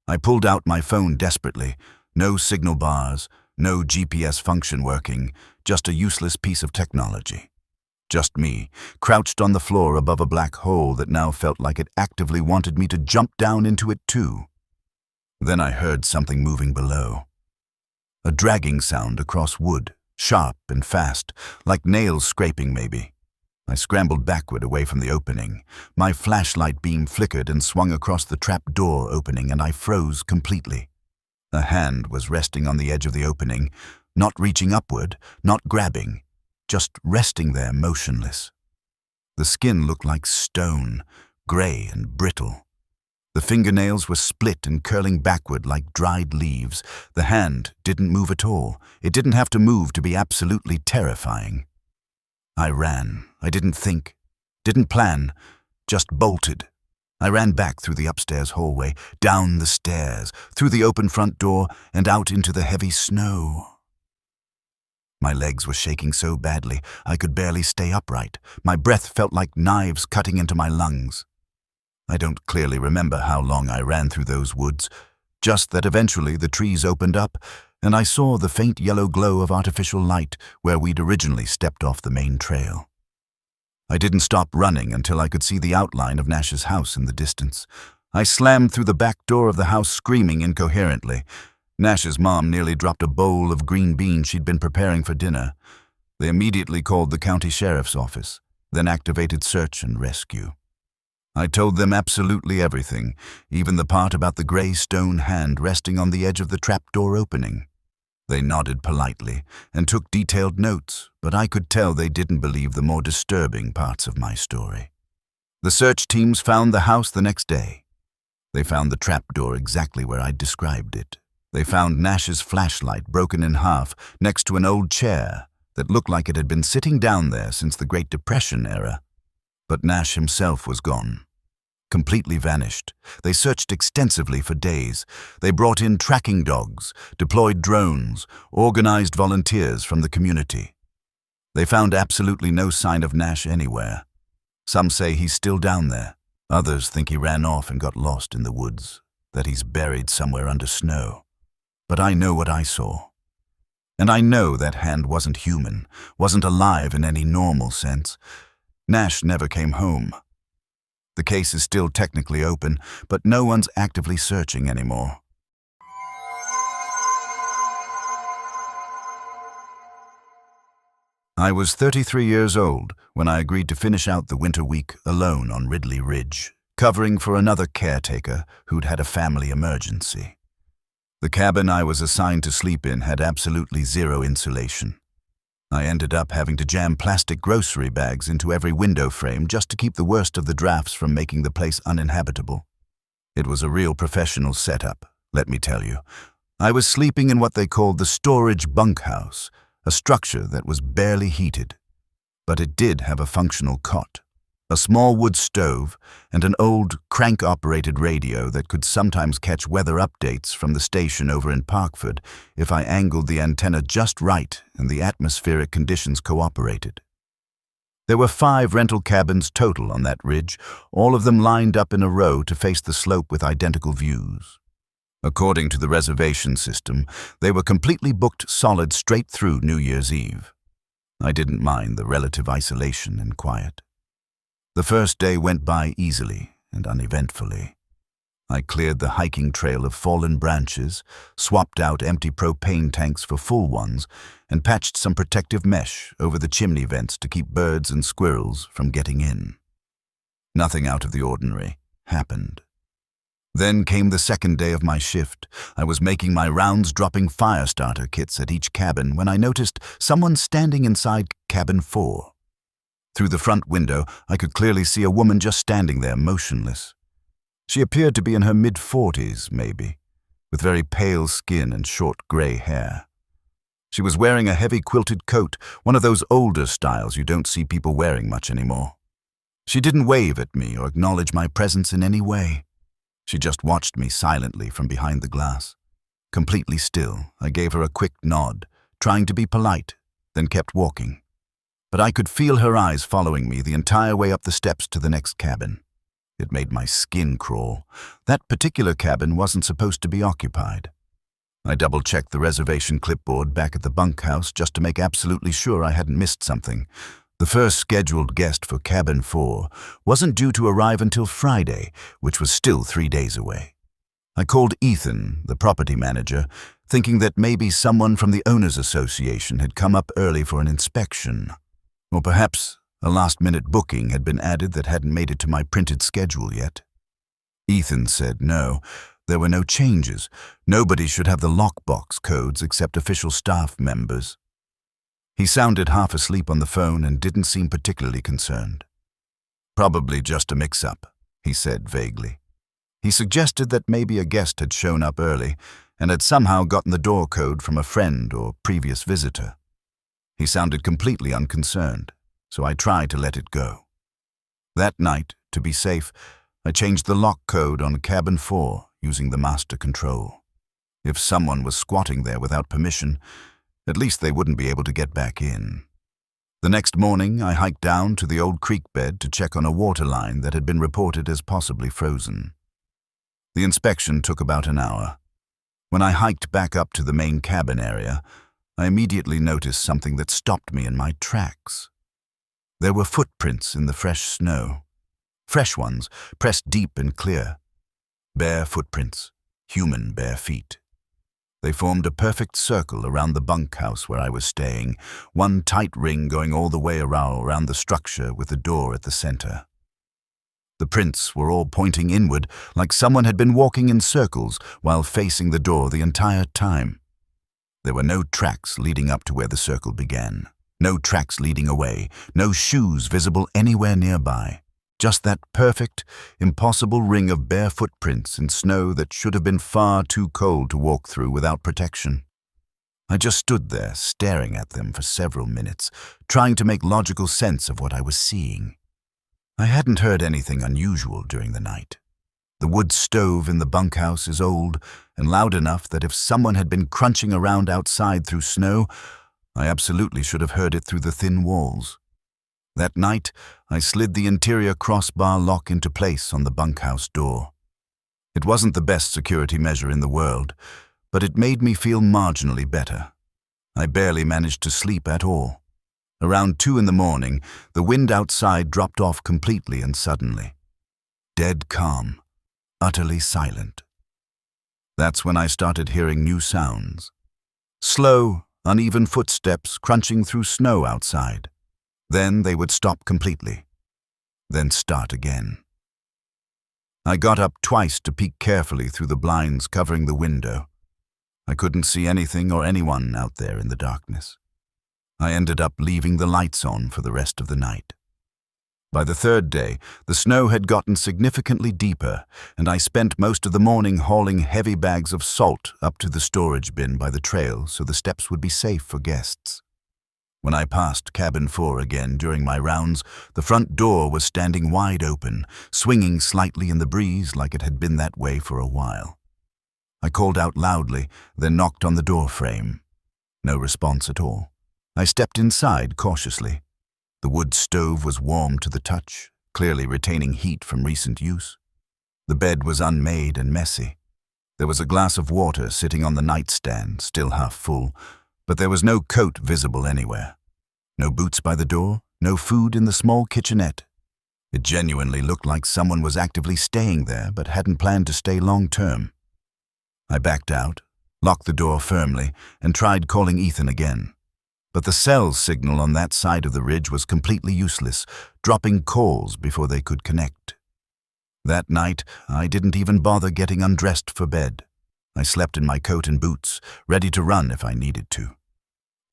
I pulled out my phone desperately. No signal bars, no GPS function working, just a useless piece of technology. Just me, crouched on the floor above a black hole that now felt like it actively wanted me to jump down into it too. Then I heard something moving below. A dragging sound across wood, sharp and fast, like nails scraping maybe. I scrambled backward away from the opening. My flashlight beam flickered and swung across the trap door opening, and I froze completely. A hand was resting on the edge of the opening, not reaching upward, not grabbing, just resting there motionless. The skin looked like stone, gray and brittle. The fingernails were split and curling backward like dried leaves. The hand didn't move at all. It didn't have to move to be absolutely terrifying. I ran. I didn't think, didn't plan, just bolted. I ran back through the upstairs hallway, down the stairs, through the open front door, and out into the heavy snow. My legs were shaking so badly I could barely stay upright. My breath felt like knives cutting into my lungs. I don't clearly remember how long I ran through those woods, just that eventually the trees opened up, and I saw the faint yellow glow of artificial light where we'd originally stepped off the main trail. I didn't stop running until I could see the outline of Nash's house in the distance. I slammed through the back door of the house screaming incoherently. Nash's mom nearly dropped a bowl of green beans she'd been preparing for dinner. They immediately called the county sheriff's office, then activated search and rescue. I told them absolutely everything, even the part about the gray stone hand resting on the edge of the trapdoor opening. They nodded politely and took detailed notes, but I could tell they didn't believe the more disturbing parts of my story. The search teams found the house the next day. They found the trapdoor exactly where I'd described it. They found Nash's flashlight broken in half next to an old chair that looked like it had been sitting down there since the Great Depression era. But Nash himself was gone. Completely vanished. They searched extensively for days. They brought in tracking dogs, deployed drones, organized volunteers from the community. They found absolutely no sign of Nash anywhere. Some say he's still down there. Others think he ran off and got lost in the woods, that he's buried somewhere under snow. But I know what I saw. And I know that hand wasn't human, wasn't alive in any normal sense. Nash never came home. The case is still technically open, but no one's actively searching anymore. I was 33 years old when I agreed to finish out the winter week alone on Ridley Ridge, covering for another caretaker who'd had a family emergency. The cabin I was assigned to sleep in had absolutely zero insulation. I ended up having to jam plastic grocery bags into every window frame just to keep the worst of the drafts from making the place uninhabitable. It was a real professional setup, let me tell you. I was sleeping in what they called the storage bunkhouse, a structure that was barely heated. But it did have a functional cot, a small wood stove, and an old crank-operated radio that could sometimes catch weather updates from the station over in Parkford if I angled the antenna just right and the atmospheric conditions cooperated. There were 5 rental cabins total on that ridge, all of them lined up in a row to face the slope with identical views. According to the reservation system, they were completely booked solid straight through New Year's Eve. I didn't mind the relative isolation and quiet. The first day went by easily and uneventfully. I cleared the hiking trail of fallen branches, swapped out empty propane tanks for full ones, and patched some protective mesh over the chimney vents to keep birds and squirrels from getting in. Nothing out of the ordinary happened. Then came the second day of my shift. I was making my rounds, dropping fire starter kits at each cabin when I noticed someone standing inside cabin 4. Through the front window, I could clearly see a woman just standing there, motionless. She appeared to be in her mid-40s, maybe, with very pale skin and short gray hair. She was wearing a heavy quilted coat, one of those older styles you don't see people wearing much anymore. She didn't wave at me or acknowledge my presence in any way. She just watched me silently from behind the glass. Completely still, I gave her a quick nod, trying to be polite, then kept walking. But I could feel her eyes following me the entire way up the steps to the next cabin. It made my skin crawl. That particular cabin wasn't supposed to be occupied. I double-checked the reservation clipboard back at the bunkhouse just to make absolutely sure I hadn't missed something. The first scheduled guest for cabin 4 wasn't due to arrive until Friday, which was still 3 days away. I called Ethan, the property manager, thinking that maybe someone from the Owners Association had come up early for an inspection. Or perhaps a last-minute booking had been added that hadn't made it to my printed schedule yet. Ethan said no, there were no changes. Nobody should have the lockbox codes except official staff members. He sounded half asleep on the phone and didn't seem particularly concerned. Probably just a mix-up, he said vaguely. He suggested that maybe a guest had shown up early and had somehow gotten the door code from a friend or previous visitor. He sounded completely unconcerned, so I tried to let it go. That night, to be safe, I changed the lock code on cabin 4 using the master control. If someone was squatting there without permission, at least they wouldn't be able to get back in. The next morning, I hiked down to the old creek bed to check on a water line that had been reported as possibly frozen. The inspection took about an hour. When I hiked back up to the main cabin area, I immediately noticed something that stopped me in my tracks. There were footprints in the fresh snow. Fresh ones, pressed deep and clear. Bare footprints, human bare feet. They formed a perfect circle around the bunkhouse where I was staying, one tight ring going all the way around the structure with the door at the center. The prints were all pointing inward, like someone had been walking in circles while facing the door the entire time. There were no tracks leading up to where the circle began, no tracks leading away, no shoes visible anywhere nearby. Just that perfect, impossible ring of bare footprints in snow that should have been far too cold to walk through without protection. I just stood there staring at them for several minutes, trying to make logical sense of what I was seeing. I hadn't heard anything unusual during the night. The wood stove in the bunkhouse is old and loud enough that if someone had been crunching around outside through snow, I absolutely should have heard it through the thin walls. That night, I slid the interior crossbar lock into place on the bunkhouse door. It wasn't the best security measure in the world, but it made me feel marginally better. I barely managed to sleep at all. Around 2 in the morning, the wind outside dropped off completely and suddenly. Dead calm, utterly silent. That's when I started hearing new sounds. Slow, uneven footsteps crunching through snow outside. Then they would stop completely, then start again. I got up twice to peek carefully through the blinds covering the window. I couldn't see anything or anyone out there in the darkness. I ended up leaving the lights on for the rest of the night. By the third day, the snow had gotten significantly deeper, and I spent most of the morning hauling heavy bags of salt up to the storage bin by the trail so the steps would be safe for guests. When I passed cabin 4 again during my rounds, the front door was standing wide open, swinging slightly in the breeze like it had been that way for a while. I called out loudly, then knocked on the door frame. No response at all. I stepped inside cautiously. The wood stove was warm to the touch, clearly retaining heat from recent use. The bed was unmade and messy. There was a glass of water sitting on the nightstand, still half full, but there was no coat visible anywhere. No boots by the door, no food in the small kitchenette. It genuinely looked like someone was actively staying there but hadn't planned to stay long-term. I backed out, locked the door firmly, and tried calling Ethan again. But the cell signal on that side of the ridge was completely useless, dropping calls before they could connect. That night, I didn't even bother getting undressed for bed. I slept in my coat and boots, ready to run if I needed to.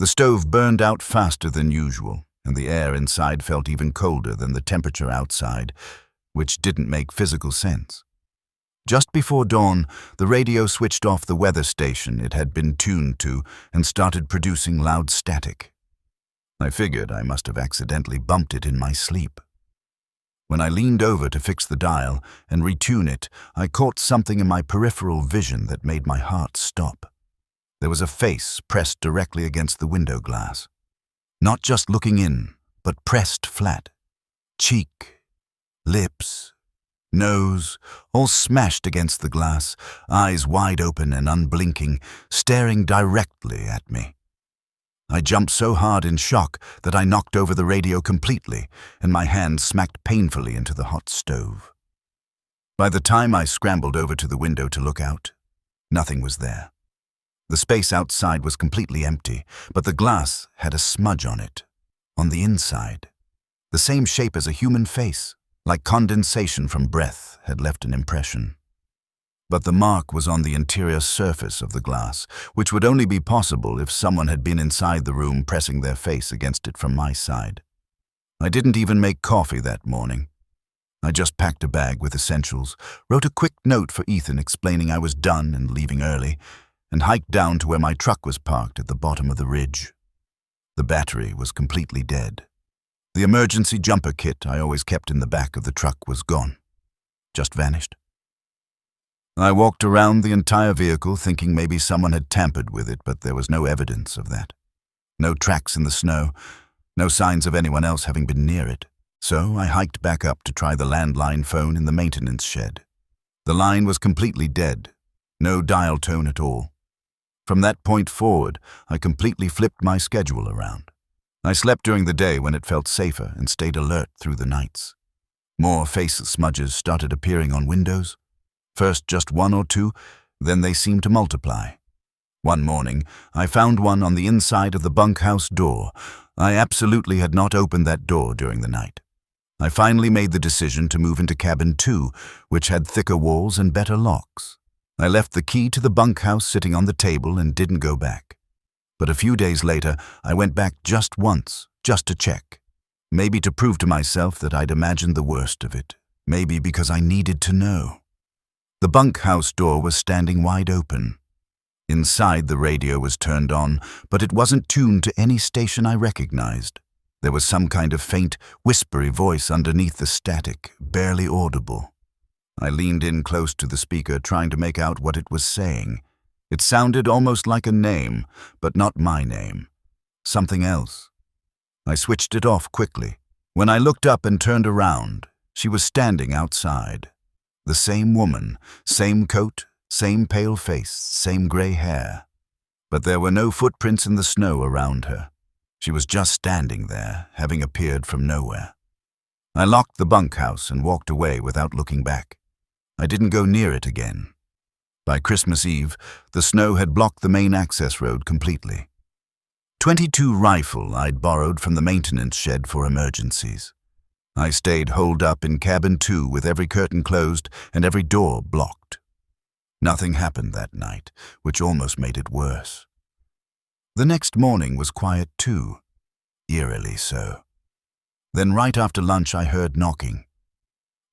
The stove burned out faster than usual, and the air inside felt even colder than the temperature outside, which didn't make physical sense. Just before dawn, the radio switched off the weather station it had been tuned to and started producing loud static. I figured I must have accidentally bumped it in my sleep. When I leaned over to fix the dial and retune it, I caught something in my peripheral vision that made my heart stop. There was a face pressed directly against the window glass. Not just looking in, but pressed flat. Cheek, lips, nose, all smashed against the glass, eyes wide open and unblinking, staring directly at me. I jumped so hard in shock that I knocked over the radio completely, and my hand smacked painfully into the hot stove. By the time I scrambled over to the window to look out, nothing was there. The space outside was completely empty, but the glass had a smudge on it, on the inside. The same shape as a human face, like condensation from breath, had left an impression. But the mark was on the interior surface of the glass, which would only be possible if someone had been inside the room pressing their face against it from my side. I didn't even make coffee that morning. I just packed a bag with essentials, wrote a quick note for Ethan explaining I was done and leaving early, and hiked down to where my truck was parked at the bottom of the ridge. The battery was completely dead. The emergency jumper kit I always kept in the back of the truck was gone. Just vanished. I walked around the entire vehicle thinking maybe someone had tampered with it, but there was no evidence of that. No tracks in the snow, no signs of anyone else having been near it. So I hiked back up to try the landline phone in the maintenance shed. The line was completely dead, no dial tone at all. From that point forward, I completely flipped my schedule around. I slept during the day when it felt safer and stayed alert through the nights. More face smudges started appearing on windows. First just one or two, then they seemed to multiply. One morning, I found one on the inside of the bunkhouse door. I absolutely had not opened that door during the night. I finally made the decision to move into cabin 2, which had thicker walls and better locks. I left the key to the bunkhouse sitting on the table and didn't go back. But a few days later, I went back just once, just to check. Maybe to prove to myself that I'd imagined the worst of it. Maybe because I needed to know. The bunkhouse door was standing wide open. Inside, the radio was turned on, but it wasn't tuned to any station I recognized. There was some kind of faint, whispery voice underneath the static, barely audible. I leaned in close to the speaker, trying to make out what it was saying. It sounded almost like a name, but not my name. Something else. I switched it off quickly. When I looked up and turned around, she was standing outside. The same woman, same coat, same pale face, same gray hair. But there were no footprints in the snow around her. She was just standing there, having appeared from nowhere. I locked the bunkhouse and walked away without looking back. I didn't go near it again. By Christmas Eve, the snow had blocked the main access road completely. .22 rifle I'd borrowed from the maintenance shed for emergencies. I stayed holed up in cabin 2 with every curtain closed and every door blocked. Nothing happened that night, which almost made it worse. The next morning was quiet too, eerily so. Then right after lunch I heard knocking,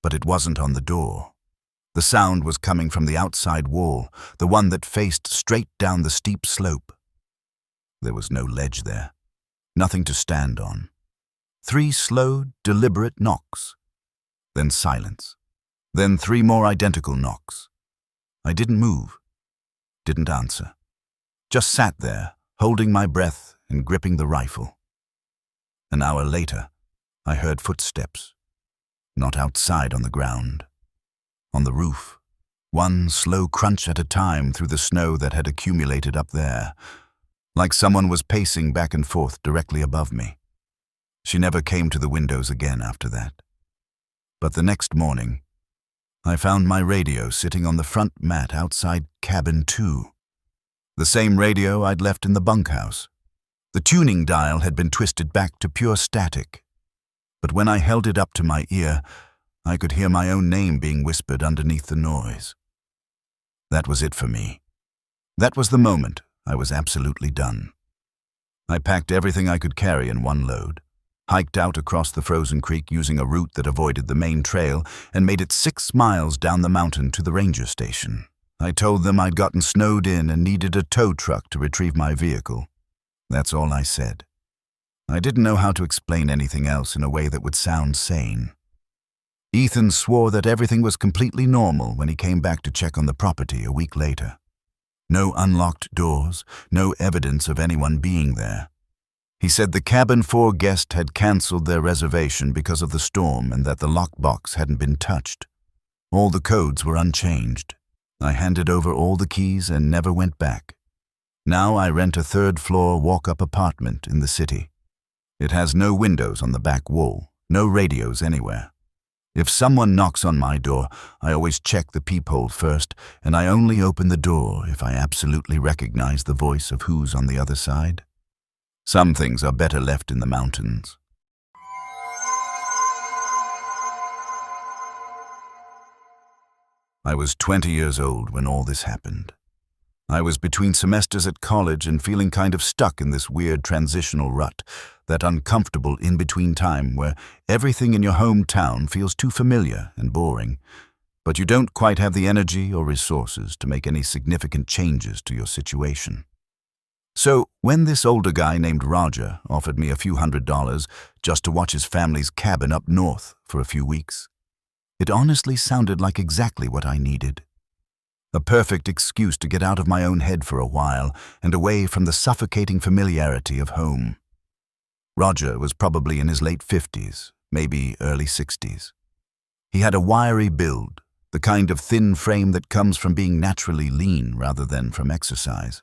but it wasn't on the door. The sound was coming from the outside wall, the one that faced straight down the steep slope. There was no ledge there, nothing to stand on. 3 slow, deliberate knocks. Then silence. Then 3 more identical knocks. I didn't move, didn't answer. Just sat there, holding my breath and gripping the rifle. An hour later, I heard footsteps. Not outside on the ground. On the roof. One slow crunch at a time through the snow that had accumulated up there, like someone was pacing back and forth directly above me. She never came to the windows again after that. But the next morning, I found my radio sitting on the front mat outside cabin 2. The same radio I'd left in the bunkhouse. The tuning dial had been twisted back to pure static. But when I held it up to my ear, I could hear my own name being whispered underneath the noise. That was it for me. That was the moment I was absolutely done. I packed everything I could carry in one load, hiked out across the frozen creek using a route that avoided the main trail, and made it 6 miles down the mountain to the ranger station. I told them I'd gotten snowed in and needed a tow truck to retrieve my vehicle. That's all I said. I didn't know how to explain anything else in a way that would sound sane. Ethan swore that everything was completely normal when he came back to check on the property a week later. No unlocked doors, no evidence of anyone being there. He said the cabin 4 guest had cancelled their reservation because of the storm and that the lockbox hadn't been touched. All the codes were unchanged. I handed over all the keys and never went back. Now I rent a 3rd-floor walk-up apartment in the city. It has no windows on the back wall, no radios anywhere. If someone knocks on my door, I always check the peephole first, and I only open the door if I absolutely recognize the voice of who's on the other side. Some things are better left in the mountains. I was 20 years old when all this happened. I was between semesters at college and feeling kind of stuck in this weird transitional rut, that uncomfortable in-between time where everything in your hometown feels too familiar and boring, but you don't quite have the energy or resources to make any significant changes to your situation. So when this older guy named Roger offered me a few $100s just to watch his family's cabin up north for a few weeks, it honestly sounded like exactly what I needed. A perfect excuse to get out of my own head for a while and away from the suffocating familiarity of home. Roger was probably in his late 50s, maybe early 60s. He had a wiry build, the kind of thin frame that comes from being naturally lean rather than from exercise.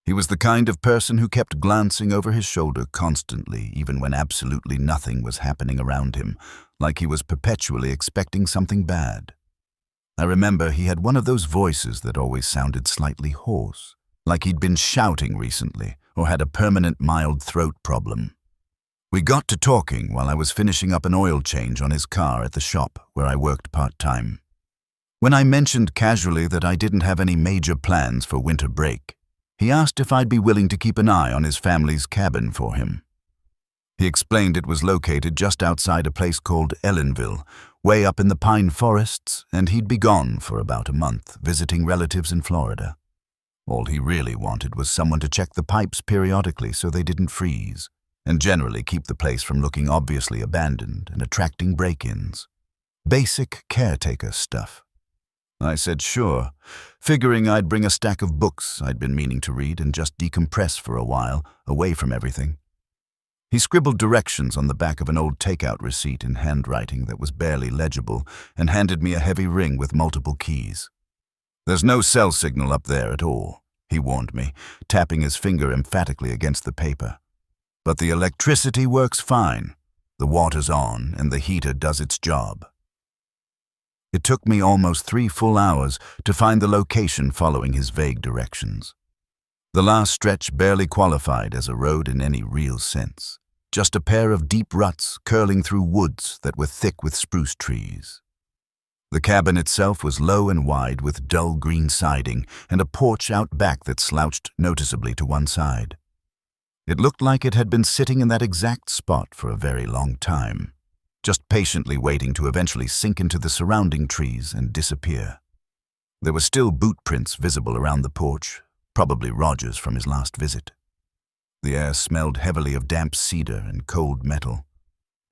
He was the kind of person who kept glancing over his shoulder constantly, even when absolutely nothing was happening around him, like he was perpetually expecting something bad. I remember he had one of those voices that always sounded slightly hoarse, like he'd been shouting recently or had a permanent mild throat problem. We got to talking while I was finishing up an oil change on his car at the shop where I worked part-time. When I mentioned casually that I didn't have any major plans for winter break, he asked if I'd be willing to keep an eye on his family's cabin for him. He explained it was located just outside a place called Ellenville, way up in the pine forests, and he'd be gone for about a month, visiting relatives in Florida. All he really wanted was someone to check the pipes periodically so they didn't freeze, and generally keep the place from looking obviously abandoned and attracting break-ins. Basic caretaker stuff. I said sure, figuring I'd bring a stack of books I'd been meaning to read and just decompress for a while, away from everything. He scribbled directions on the back of an old takeout receipt in handwriting that was barely legible and handed me a heavy ring with multiple keys. "There's no cell signal up there at all," he warned me, tapping his finger emphatically against the paper. "But the electricity works fine. The water's on and the heater does its job." It took me almost 3 full hours to find the location following his vague directions. The last stretch barely qualified as a road in any real sense, just a pair of deep ruts curling through woods that were thick with spruce trees. The cabin itself was low and wide with dull green siding and a porch out back that slouched noticeably to one side. It looked like it had been sitting in that exact spot for a very long time, just patiently waiting to eventually sink into the surrounding trees and disappear. There were still boot prints visible around the porch, probably Roger's from his last visit. The air smelled heavily of damp cedar and cold metal.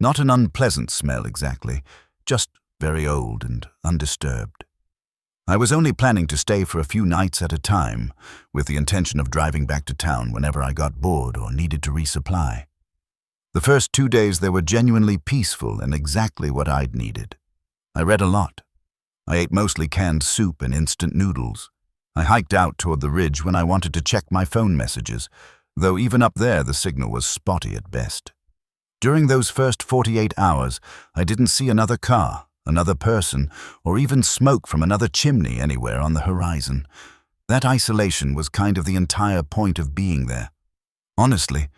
Not an unpleasant smell exactly, just very old and undisturbed. I was only planning to stay for a few nights at a time, with the intention of driving back to town whenever I got bored or needed to resupply. The first 2 days they were genuinely peaceful and exactly what I'd needed. I read a lot. I ate mostly canned soup and instant noodles. I hiked out toward the ridge when I wanted to check my phone messages, though even up there the signal was spotty at best. During those first 48 hours, I didn't see another car, another person, or even smoke from another chimney anywhere on the horizon. That isolation was kind of the entire point of being there. Honestly,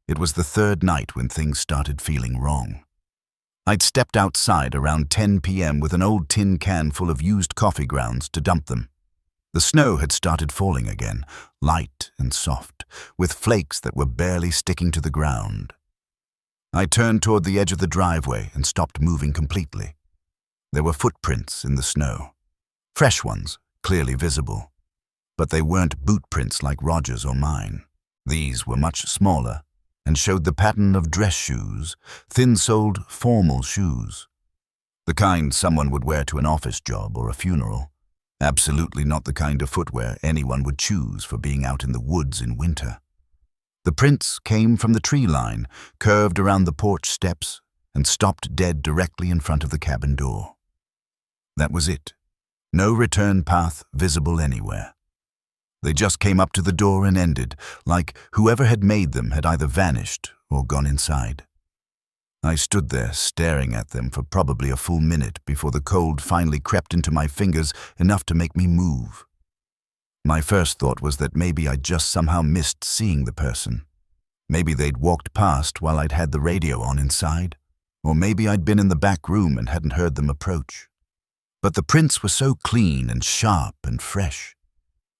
it was the third night when things started feeling wrong. I'd stepped outside around 10 p.m. with an old tin can full of used coffee grounds to dump them. The snow had started falling again, light and soft, with flakes that were barely sticking to the ground. I turned toward the edge of the driveway and stopped moving completely. There were footprints in the snow. Fresh ones, clearly visible. But they weren't boot prints like Roger's or mine. These were much smaller and showed the pattern of dress shoes, thin-soled, formal shoes. The kind someone would wear to an office job or a funeral. Absolutely not the kind of footwear anyone would choose for being out in the woods in winter. The prints came from the tree line, curved around the porch steps, and stopped dead directly in front of the cabin door. That was it. No return path visible anywhere. They just came up to the door and ended, like whoever had made them had either vanished or gone inside. I stood there staring at them for probably a full minute before the cold finally crept into my fingers enough to make me move. My first thought was that maybe I'd just somehow missed seeing the person. Maybe they'd walked past while I'd had the radio on inside, or maybe I'd been in the back room and hadn't heard them approach. But the prints were so clean and sharp and fresh.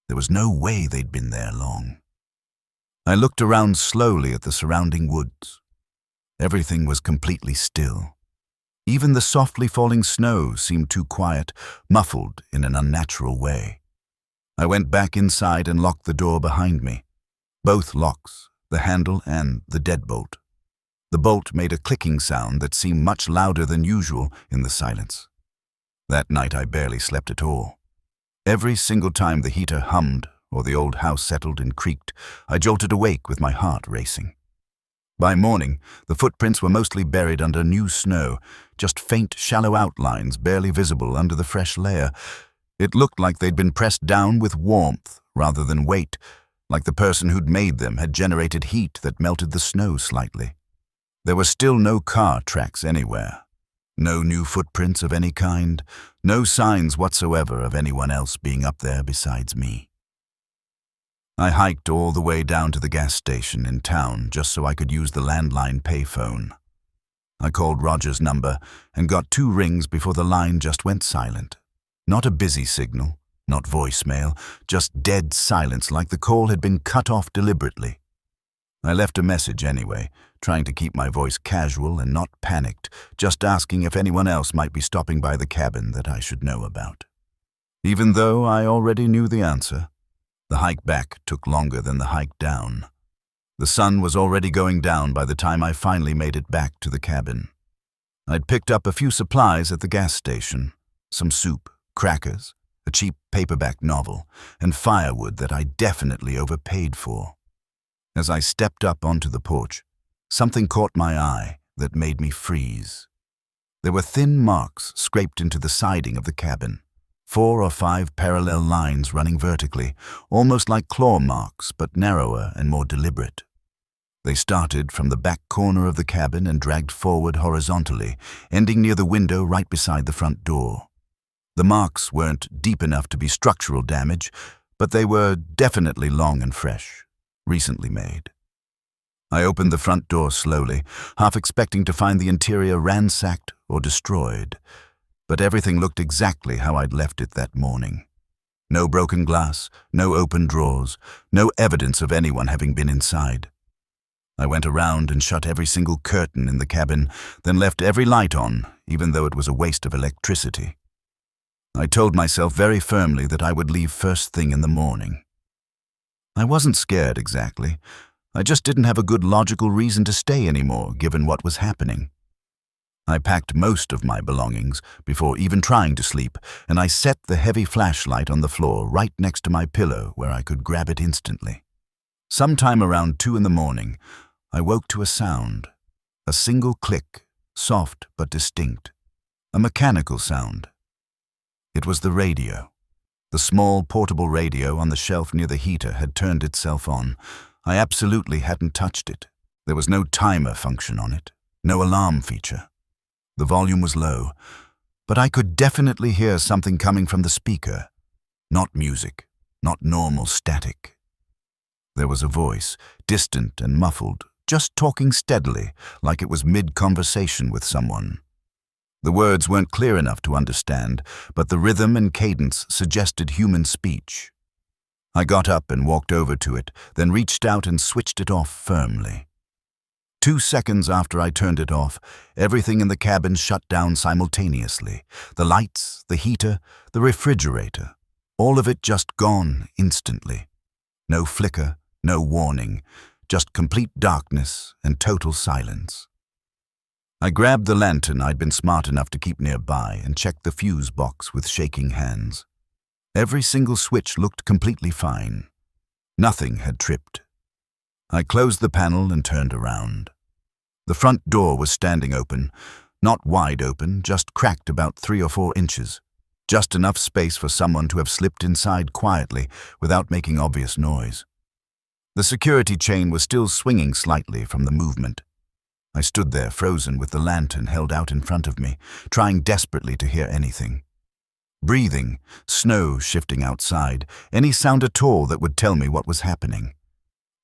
There was no way they'd been there long. I looked around slowly at the surrounding woods. Everything was completely still. Even the softly falling snow seemed too quiet, muffled in an unnatural way. I went back inside and locked the door behind me. Both locks, the handle and the deadbolt. The bolt made a clicking sound that seemed much louder than usual in the silence. That night I barely slept at all. Every single time the heater hummed or the old house settled and creaked, I jolted awake with my heart racing. By morning, the footprints were mostly buried under new snow, just faint, shallow outlines barely visible under the fresh layer. It looked like they'd been pressed down with warmth rather than weight, like the person who'd made them had generated heat that melted the snow slightly. There were still no car tracks anywhere. No new footprints of any kind, no signs whatsoever of anyone else being up there besides me. I hiked all the way down to the gas station in town just so I could use the landline payphone. I called Roger's number and got 2 rings before the line just went silent. Not a busy signal, not voicemail, just dead silence like the call had been cut off deliberately. I left a message anyway, trying to keep my voice casual and not panicked, just asking if anyone else might be stopping by the cabin that I should know about. Even though I already knew the answer, the hike back took longer than the hike down. The sun was already going down by the time I finally made it back to the cabin. I'd picked up a few supplies at the gas station, some soup, crackers, a cheap paperback novel, and firewood that I definitely overpaid for. As I stepped up onto the porch, something caught my eye that made me freeze. There were thin marks scraped into the siding of the cabin, 4 or 5 parallel lines running vertically, almost like claw marks, but narrower and more deliberate. They started from the back corner of the cabin and dragged forward horizontally, ending near the window right beside the front door. The marks weren't deep enough to be structural damage, but they were definitely long and fresh, recently made. I opened the front door slowly, half expecting to find the interior ransacked or destroyed. but everything looked exactly how I'd left it that morning. No broken glass, no open drawers, no evidence of anyone having been inside. I went around and shut every single curtain in the cabin, then left every light on, even though it was a waste of electricity. I told myself very firmly that I would leave first thing in the morning. I wasn't scared exactly. I just didn't have a good logical reason to stay anymore, given what was happening. I packed most of my belongings before even trying to sleep, and I set the heavy flashlight on the floor right next to my pillow where I could grab it instantly. Sometime around 2 in the morning, I woke to a sound. A single click, soft but distinct. A mechanical sound. It was the radio. The small portable radio on the shelf near the heater had turned itself on. I absolutely hadn't touched it. There was no timer function on it, no alarm feature. The volume was low, but I could definitely hear something coming from the speaker. Not music, not normal static. There was a voice, distant and muffled, just talking steadily, like it was mid-conversation with someone. The words weren't clear enough to understand, but the rhythm and cadence suggested human speech. I got up and walked over to it, then reached out and switched it off firmly. 2 seconds after I turned it off, everything in the cabin shut down simultaneously. The lights, the heater, the refrigerator, all of it just gone instantly. No flicker, no warning, just complete darkness and total silence. I grabbed the lantern I'd been smart enough to keep nearby and checked the fuse box with shaking hands. Every single switch looked completely fine. Nothing had tripped. I closed the panel and turned around. The front door was standing open, not wide open, just cracked about 3 or 4 inches. Just enough space for someone to have slipped inside quietly without making obvious noise. The security chain was still swinging slightly from the movement. I stood there frozen with the lantern held out in front of me, trying desperately to hear anything. Breathing, snow shifting outside, any sound at all that would tell me what was happening.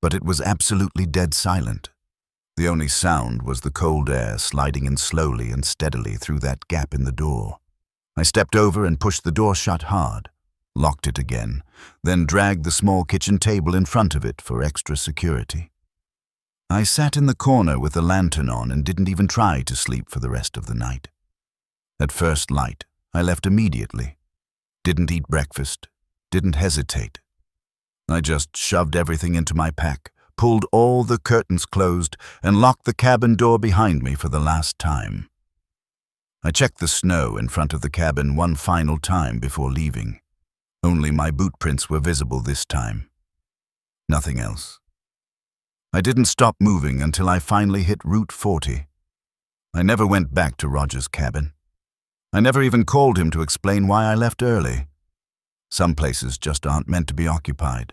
But it was absolutely dead silent. The only sound was the cold air sliding in slowly and steadily through that gap in the door. I stepped over and pushed the door shut hard, locked it again, then dragged the small kitchen table in front of it for extra security. I sat in the corner with the lantern on and didn't even try to sleep for the rest of the night. At first light, I left immediately. Didn't eat breakfast, didn't hesitate. I just shoved everything into my pack, pulled all the curtains closed, and locked the cabin door behind me for the last time. I checked the snow in front of the cabin one final time before leaving. Only my boot prints were visible this time. Nothing else. I didn't stop moving until I finally hit Route 40. I never went back to Roger's cabin. I never even called him to explain why I left early. Some places just aren't meant to be occupied.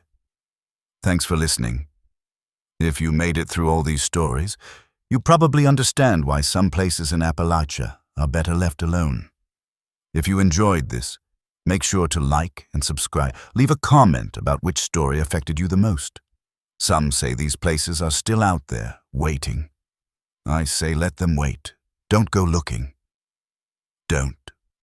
Thanks for listening. If you made it through all these stories, you probably understand why some places in Appalachia are better left alone. If you enjoyed this, make sure to like and subscribe. Leave a comment about which story affected you the most. Some say these places are still out there, waiting. I say let them wait. Don't go looking. Don't.